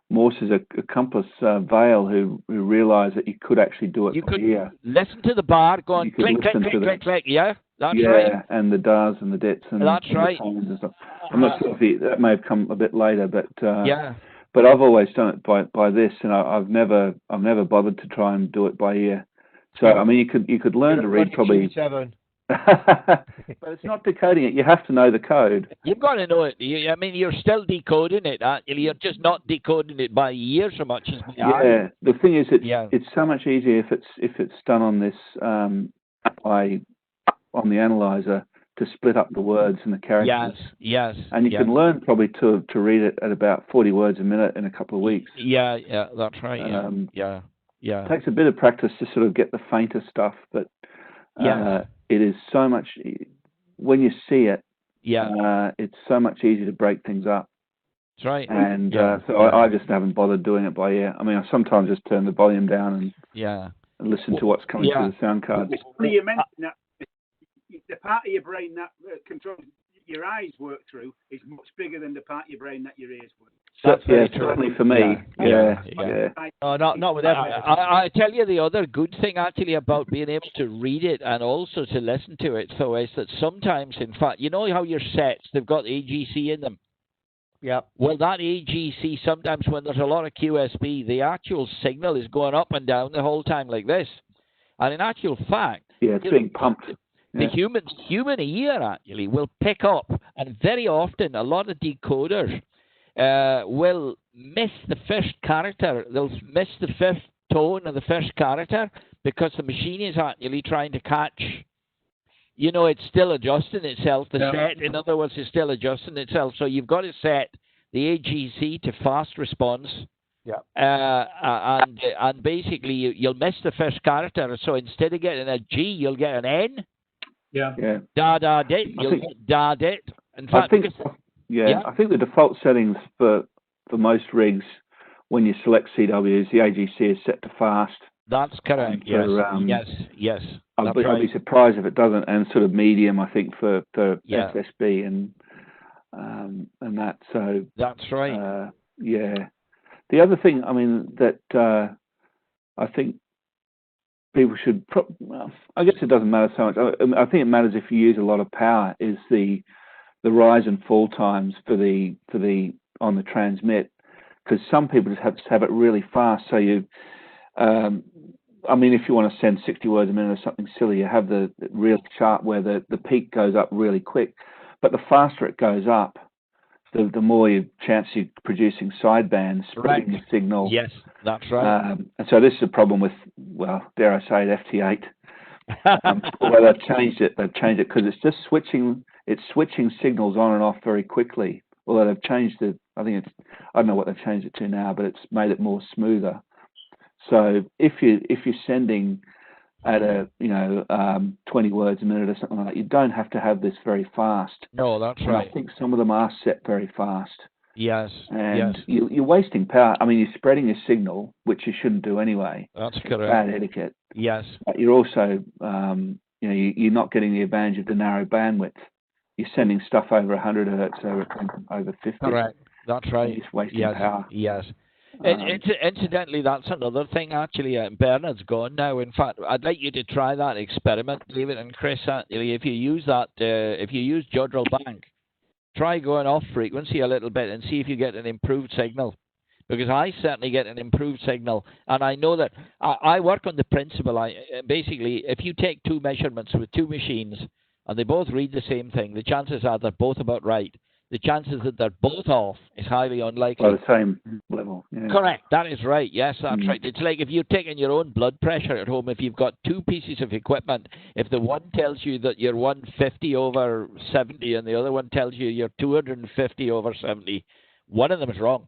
Morse's accomplice Vale who realised that you could actually do it by ear. Listen to the bar going click, click, click, click, click. Yeah, that's right. Yeah, and the dars and the dits and that's right. And stuff. I'm not sure if that may have come a bit later, but But I've always done it by this, and I've never bothered to try and do it by ear. So I mean, you could learn to read probably. But it's not decoding it. You have to know the code. You've got to know it. I mean, you're still decoding it. You're just not decoding it by ear so much as by eye. Yeah. The thing is, it's so much easier if it's done on this on the analyzer to split up the words and the characters. Yes. And you can learn probably to read it at about 40 words a minute in a couple of weeks. Yeah, that's right. Yeah. It takes a bit of practice to sort of get the fainter stuff, but it is so much, when you see it, it's so much easier to break things up. That's right. And so I just haven't bothered doing it by ear. I mean, I sometimes just turn the volume down and listen to what's coming through the sound cards. You mentioned that the part of your brain that controls your eyes work through is much bigger than the part of your brain that your ears work. Certainly for me. Yeah. Oh, not with everyone. I tell you the other good thing actually about being able to read it and also to listen to it, so is that sometimes, in fact, you know how your sets, they've got AGC in them. Yeah. Well, that AGC, sometimes when there's a lot of QSB, the actual signal is going up and down the whole time like this. And in actual fact... Yeah, it's being pumped. The human ear actually will pick up, and very often a lot of decoders, will miss the first character. They'll miss the first tone of the first character because the machine is actually trying to catch. You know, it's still adjusting itself. The set, in other words, is still adjusting itself. So you've got to set the AGC to fast response. Yeah. And basically, you'll miss the first character. So instead of getting a G, you'll get an N. Yeah. Da da dit. You'll get da dit. In fact, I think the default settings for most rigs, when you select CWs, the AGC is set to fast. That's correct. Yes. Yes. I'd be surprised if it doesn't, and sort of medium, I think, for FSB and that. So that's right. The other thing, I mean, that I think people should. I guess it doesn't matter so much. I think it matters if you use a lot of power. Is the rise and fall times for the on the transmit, because some people just have it really fast. So you. I mean, if you want to send 60 words a minute or something silly, you have the real chart where the peak goes up really quick. But the faster it goes up, the more chance you're producing sidebands, spreading the signal. Yes, that's right. And so this is a problem with, well, dare I say it, FT8. Well, they've changed it because it's just switching signals on and off very quickly. Although they've changed it, I don't know what they've changed it to now, but it's made it more smoother. So if you're sending at 20 words a minute or something like that, you don't have to have this very fast. No, that's right. I think some of them are set very fast. Yes. And you're wasting power. I mean, you're spreading your signal, which you shouldn't do anyway. That's correct. Bad etiquette. Yes. But you're also, you're not getting the advantage of the narrow bandwidth. You're sending stuff over 100 hertz over 50. Correct. That's right. You're just wasting power. Yes. Incidentally, that's another thing, actually. Bernard's gone now. In fact, I'd like you to try that experiment, David and Chris. Actually, if you use that, if you use Jodrell Bank, try going off frequency a little bit and see if you get an improved signal. Because I certainly get an improved signal. And I know that I work on the principle. Basically, if you take two measurements with two machines and they both read the same thing, the chances are they're both about right. The chances that they're both off is highly unlikely. Well, the same level. Yeah. Correct. That is right. Yes, that's right. It's like if you're taking your own blood pressure at home, if you've got two pieces of equipment, if the one tells you that you're 150 over 70 and the other one tells you you're 250 over 70, one of them is wrong.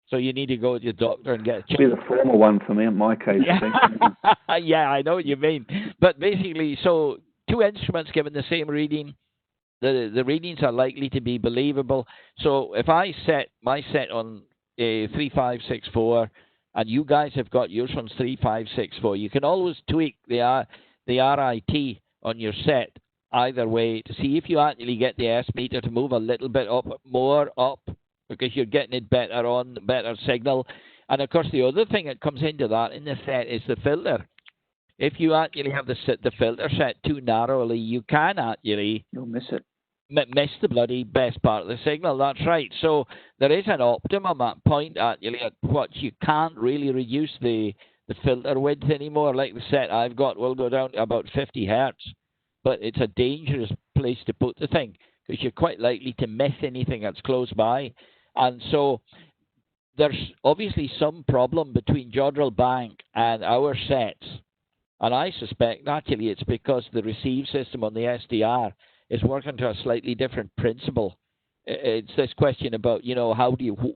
So you need to go to your doctor and get checked. It'll be the former one for me in my case. Yeah. I think. Yeah, I know what you mean. But basically, so two instruments given the same reading, the readings are likely to be believable. So if I set my set on 3564 and you guys have got yours on 3564, you can always tweak the RIT on your set either way to see if you actually get the S meter to move a little bit more up because you're getting it better signal. And of course, the other thing that comes into that in the set is the filter. If you actually have the filter set too narrowly, you can actually you'll miss it. Miss the bloody best part of the signal. That's right. So there is an optimum point actually at what you can't really reduce the filter width anymore. Like the set I've got will go down to about 50 hertz, but it's a dangerous place to put the thing because you're quite likely to miss anything that's close by. And so there's obviously some problem between Jodrell Bank and our sets. And I suspect actually it's because the receive system on the SDR is working to a slightly different principle. It's this question about,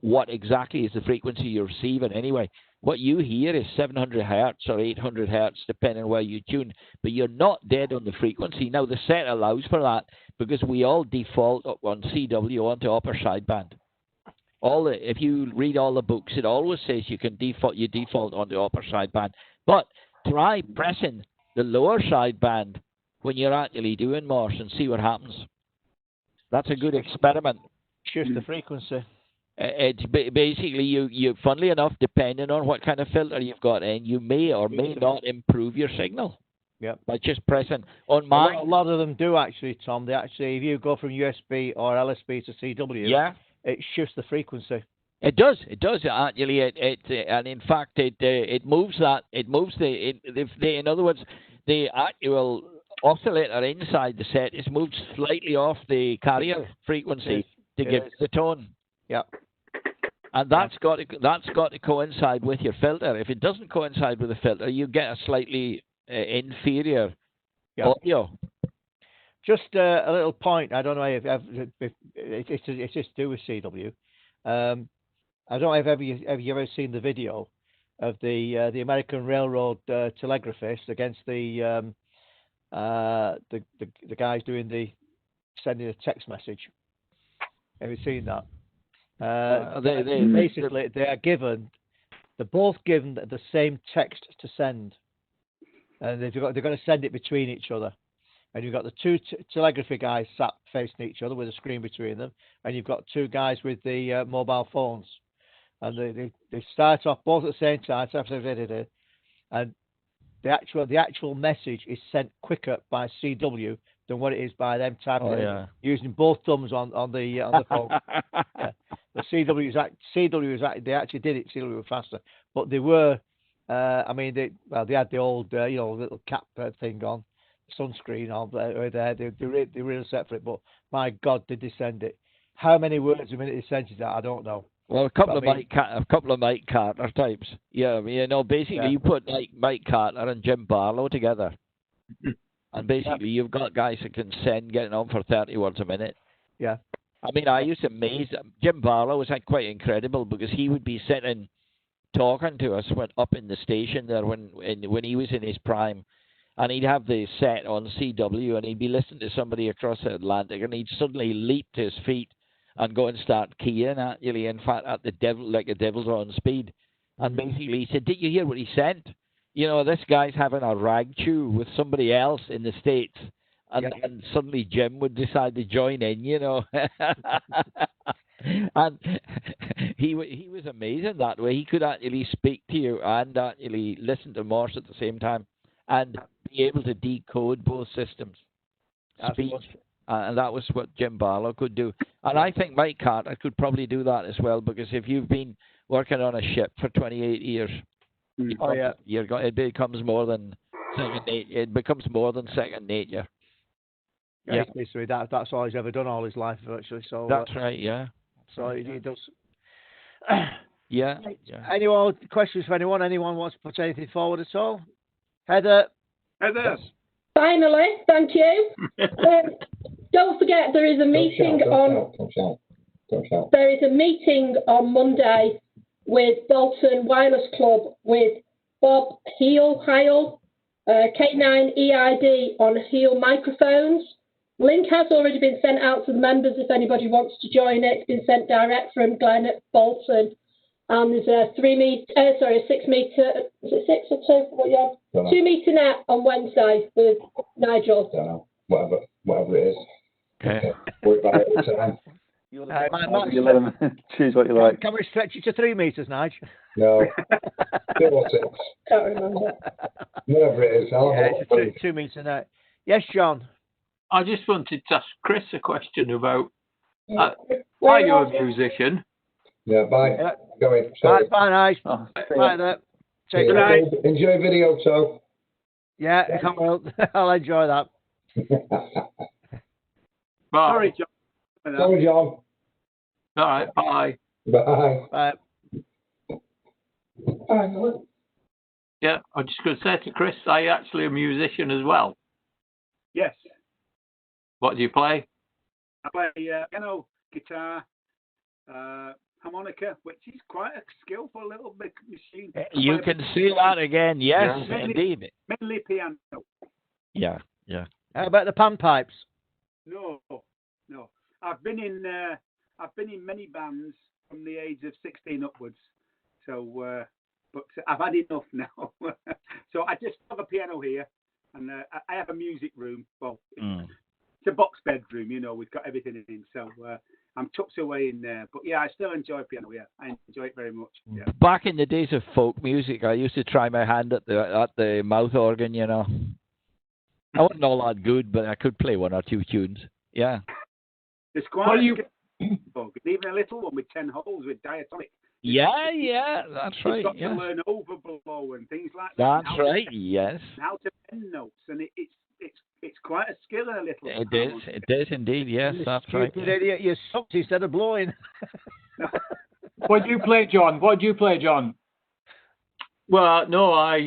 what exactly is the frequency you're receiving anyway. What you hear is 700 hertz or 800 hertz, depending on where you tune, but you're not dead on the frequency. Now, the set allows for that because we all default on CW onto upper sideband. If you read all the books, it always says you default onto upper sideband. But try pressing the lower sideband when you're actually doing Morse and see what happens. That's a good experiment. Shift the frequency. It's basically you. Funnily enough, depending on what kind of filter you've got in, you may or may not improve your signal. Yep. By just pressing on mine. A lot of them do actually, Tom. They actually, if you go from USB or LSB to CW, it shifts the frequency. It does. It does actually. And in fact, it moves that. It moves in other words, the actual oscillator inside the set is moved slightly off the carrier frequency to give the tone. Yeah. And that's got to coincide with your filter. If it doesn't coincide with the filter, you get a slightly inferior audio. Just a little point. I don't know if it's just to do with CW. I don't know if you've ever seen the video of the American Railroad telegraphist against the guys sending a text message. Have you seen that? Basically, they're both given the same text to send, and they're going to send it between each other. And you've got the two telegraphy guys sat facing each other with a screen between them, and you've got two guys with the mobile phones, and they start off both at the same time, and the actual message is sent quicker by CW than what it is by them typing it using both thumbs on the phone. The CW they actually did it. CW were faster, but they were. They had the old little cap thing on, sunscreen on there. They really set for it. But my God, did they send it? How many words a minute they sent it? I don't know. Well, a couple of Mike Carter types. Yeah, basically you put like Mike Carter and Jim Barlow together, and basically you've got guys that can send getting on for 30 words a minute. Yeah. I mean, I used to amaze Jim Barlow was like quite incredible because he would be sitting talking to us up in the station there when he was in his prime, and he'd have the set on CW and he'd be listening to somebody across the Atlantic and he'd suddenly leap to his feet and go and start keying actually, in fact, at the devil, like a devil's on speed. And basically he said, did you hear what he sent? This guy's having a rag chew with somebody else in the States. And suddenly Jim would decide to join in, And he was amazing that way. He could actually speak to you and actually listen to Morse at the same time and be able to decode both systems. Speech. And that was what Jim Barlow could do. And I think Mike Carter could probably do that as well, because if you've been working on a ship for 28 years, it becomes more than second nature. It becomes more than second nature. Yeah, basically that's all he's ever done all his life virtually. So that's right. Yeah. So he does. Yeah. Any more questions for anyone? Anyone wants to put anything forward at all? Heather. Yes. Finally, thank you. Don't forget there is a meeting There is a meeting on Monday with Bolton Wireless Club with Bob Heal, K9EID on Heal microphones. Link has already been sent out to the members if anybody wants to join it. It's been sent direct from Glenn at Bolton. There's a 6 metre, is it 6 or 2? What you have? 2 metre net on Wednesday with Nigel. Whatever it is. Okay. Worry about it all the time. You let them choose what you like. Can we stretch it to 3 metres, Nigel? No. 2 or 6. Can't remember. Whatever it is. It's 2 metres net. Yes, John. I just wanted to ask Chris a question about are you a musician? Yeah, bye. Yeah. Go in. Sorry. Bye, Nigel. Bye there. Take care. Enjoy video, so. Yeah, I will. I'll enjoy that. Bye. Sorry, John. Sorry, John. All right, bye. Bye. Bye. Yeah, I'm just going to say to Chris, are you actually a musician as well? Yes. What do you play? I play piano, guitar, harmonica, which is quite a skillful little big machine. You can see that again. Yes, indeed. Mainly piano. Yeah. How about the panpipes? No. I've been in many bands from the age of 16 upwards. So, but I've had enough now. So I just have a piano here, and I have a music room. Well, it's a box bedroom, we've got everything in. So I'm tucked away in there. But yeah, I still enjoy piano. Yeah, I enjoy it very much. Yeah. Back in the days of folk music, I used to try my hand at the mouth organ. I wasn't all that good, but I could play 1 or 2 tunes. Yeah. There's quite even a little one with 10 holes with diatonic. Yeah, that's right. You've got to learn overblow and things like that. That's right. Yes. How to bend notes, and it's quite a skill in a little. It is indeed. Yes, that's right. You sucked instead of blowing. What do you play, John? What do you play, John? Well, no, I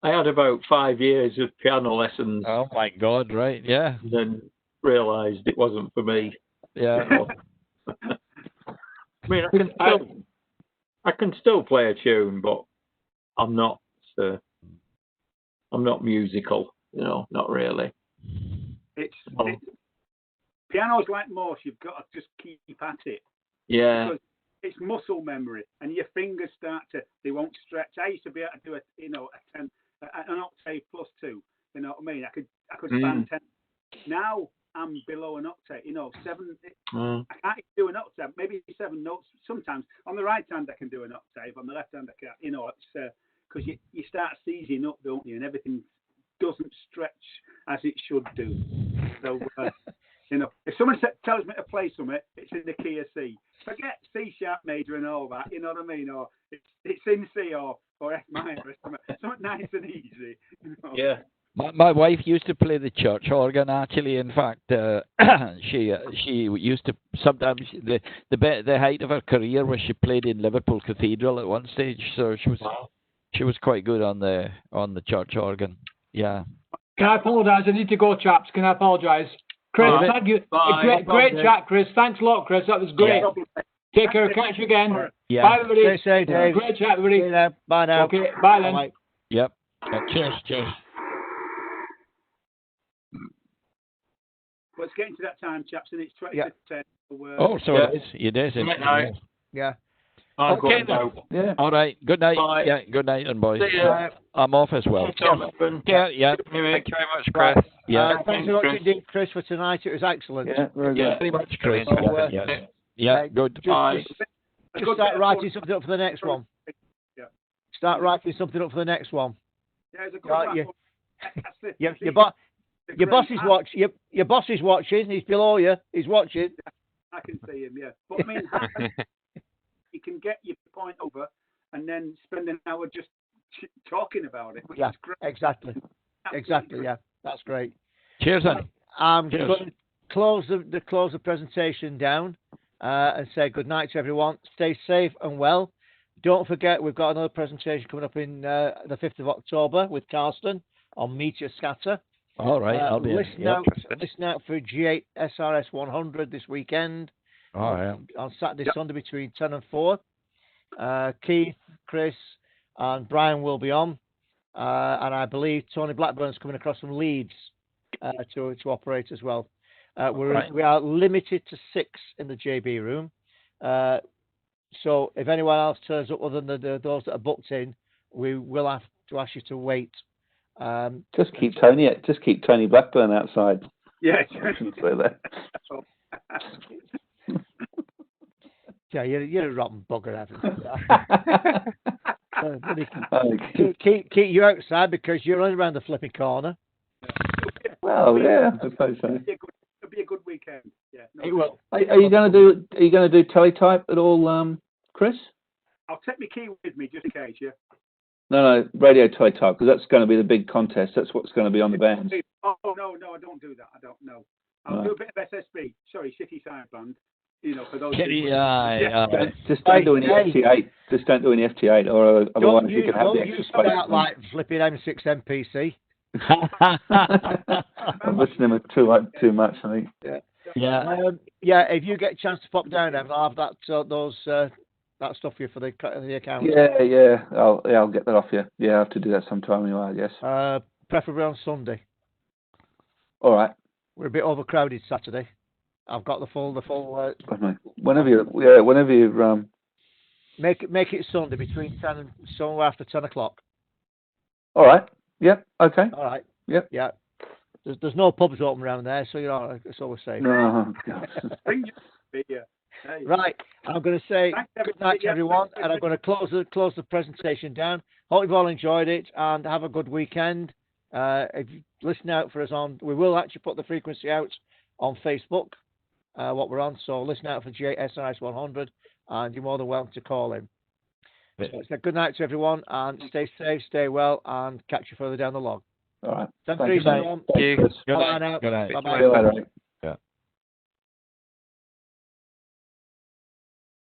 had about 5 years of piano lessons. Oh my God! Right? Yeah. And then realised it wasn't for me. Yeah. So. I mean, I can still play a tune, but I'm not musical. Not really. Piano's like Morse. You've got to just keep at it. Yeah. Because it's muscle memory, and your fingers they won't stretch. I used to be able to do an octave plus 2. You know what I mean? I could span 10. Now I'm below an octave. 7. I can't do an octave. Maybe 7 notes. Sometimes on the right hand I can do an octave. On the left hand I can't. It's because you start seizing up, don't you? And everything doesn't stretch as it should do. So if someone tells me to play something, it's in the key of C. Forget C sharp major and all that. You know what I mean? Or it's in C or F minor or something nice and easy. Yeah. My wife used to play the church organ. Actually, in fact, she used to sometimes the height of her career was she played in Liverpool Cathedral at one stage. So she was quite good on the church organ. Yeah. Can I apologise? I need to go, chaps. Can I apologise? Chris, thank you. Great chat, Chris. Thanks a lot, Chris. That was great. Yeah. Take care. Catch you again. Yeah. Bye, everybody. Stay safe, Dave. Great chat, everybody. Bye now. Okay. Bye then. Bye. Yep. Cheers. Well, it's getting to that time, chaps, and it's 20 to 10. So it is. It is. Yeah. Okay. Yeah. All right. Good night. Bye. Yeah. Good night, and boys. See ya. I'm off as well. Yeah. Thank you very much, Chris. Yeah. Thanks a lot indeed, Chris, for tonight. It was excellent. Yeah, very good. Very much, Chris. So, yeah. Good. Just start writing something up for the next one. Yeah. Start writing something up for the next one. Yeah, it's a good Your boss is watching. Your boss is watching. He's below you. He's watching. I can see him. Yeah, but I mean, you can get your point over, and then spend an hour just talking about it. Which is great. Exactly. Exactly. Yeah, that's great. Cheers, then. I'm going to close the presentation down and say good night to everyone. Stay safe and well. Don't forget, we've got another presentation coming up in the 5th of October with Carsten on meteor scatter. All right, I'll be listen out for G8 SRS 100 this weekend. All right. On Saturday, Sunday between 10 and 4. Keith, Chris, and Brian will be on, and I believe Tony Blackburn's coming across from Leeds to operate as well. We are limited to 6 in the JB room. So if anyone else turns up other than those that are booked in, we will have to ask you to wait. Just keep Tony Blackburn outside. Yeah. Yeah, you're a rotten bugger, Evan. Keep you outside because you're only around the flipping corner. Well, yeah, I suppose so. It'll be a good weekend. Yeah. It will. Are you going to do teletype at all, Chris? I'll take my key with me just in case. Yeah. No, radio teletype, because that's going to be the big contest. That's what's going to be on the bands. Oh, no, I don't do that. I don't know. I'll do a bit of SSB. Sorry, City Side Band. For those. Just don't do any FT8. Just don't do any FT8, or otherwise you can have the extra space. Don't like flipping M6 MPC. I'm listening too much, I think. Yeah. If you get a chance to pop down, Evan, I'll have that stuff for you for the account. Yeah. I'll get that off you. Yeah, I have to do that sometime anyway, I guess. Preferably on Sunday. All right. We're a bit overcrowded Saturday. I've got the full. Whenever you Make it Sunday between 10 and somewhere after 10 o'clock. All right. Yep. Okay. All right. Yep. Yeah. There's no pubs open around there, so it's always safe. No. Right. I'm going to say good night to everyone, and I'm going to close the presentation down. Hope you've all enjoyed it, and have a good weekend. If you listen out for us we will actually put the frequency out on Facebook, what we're on. So listen out for G8 SRS 100, and you're more than welcome to call in. So good night to everyone, and stay safe, stay well, and catch you further down the log. All right. Thanks, everyone. Thank you. Bye now. Good night. Bye-bye.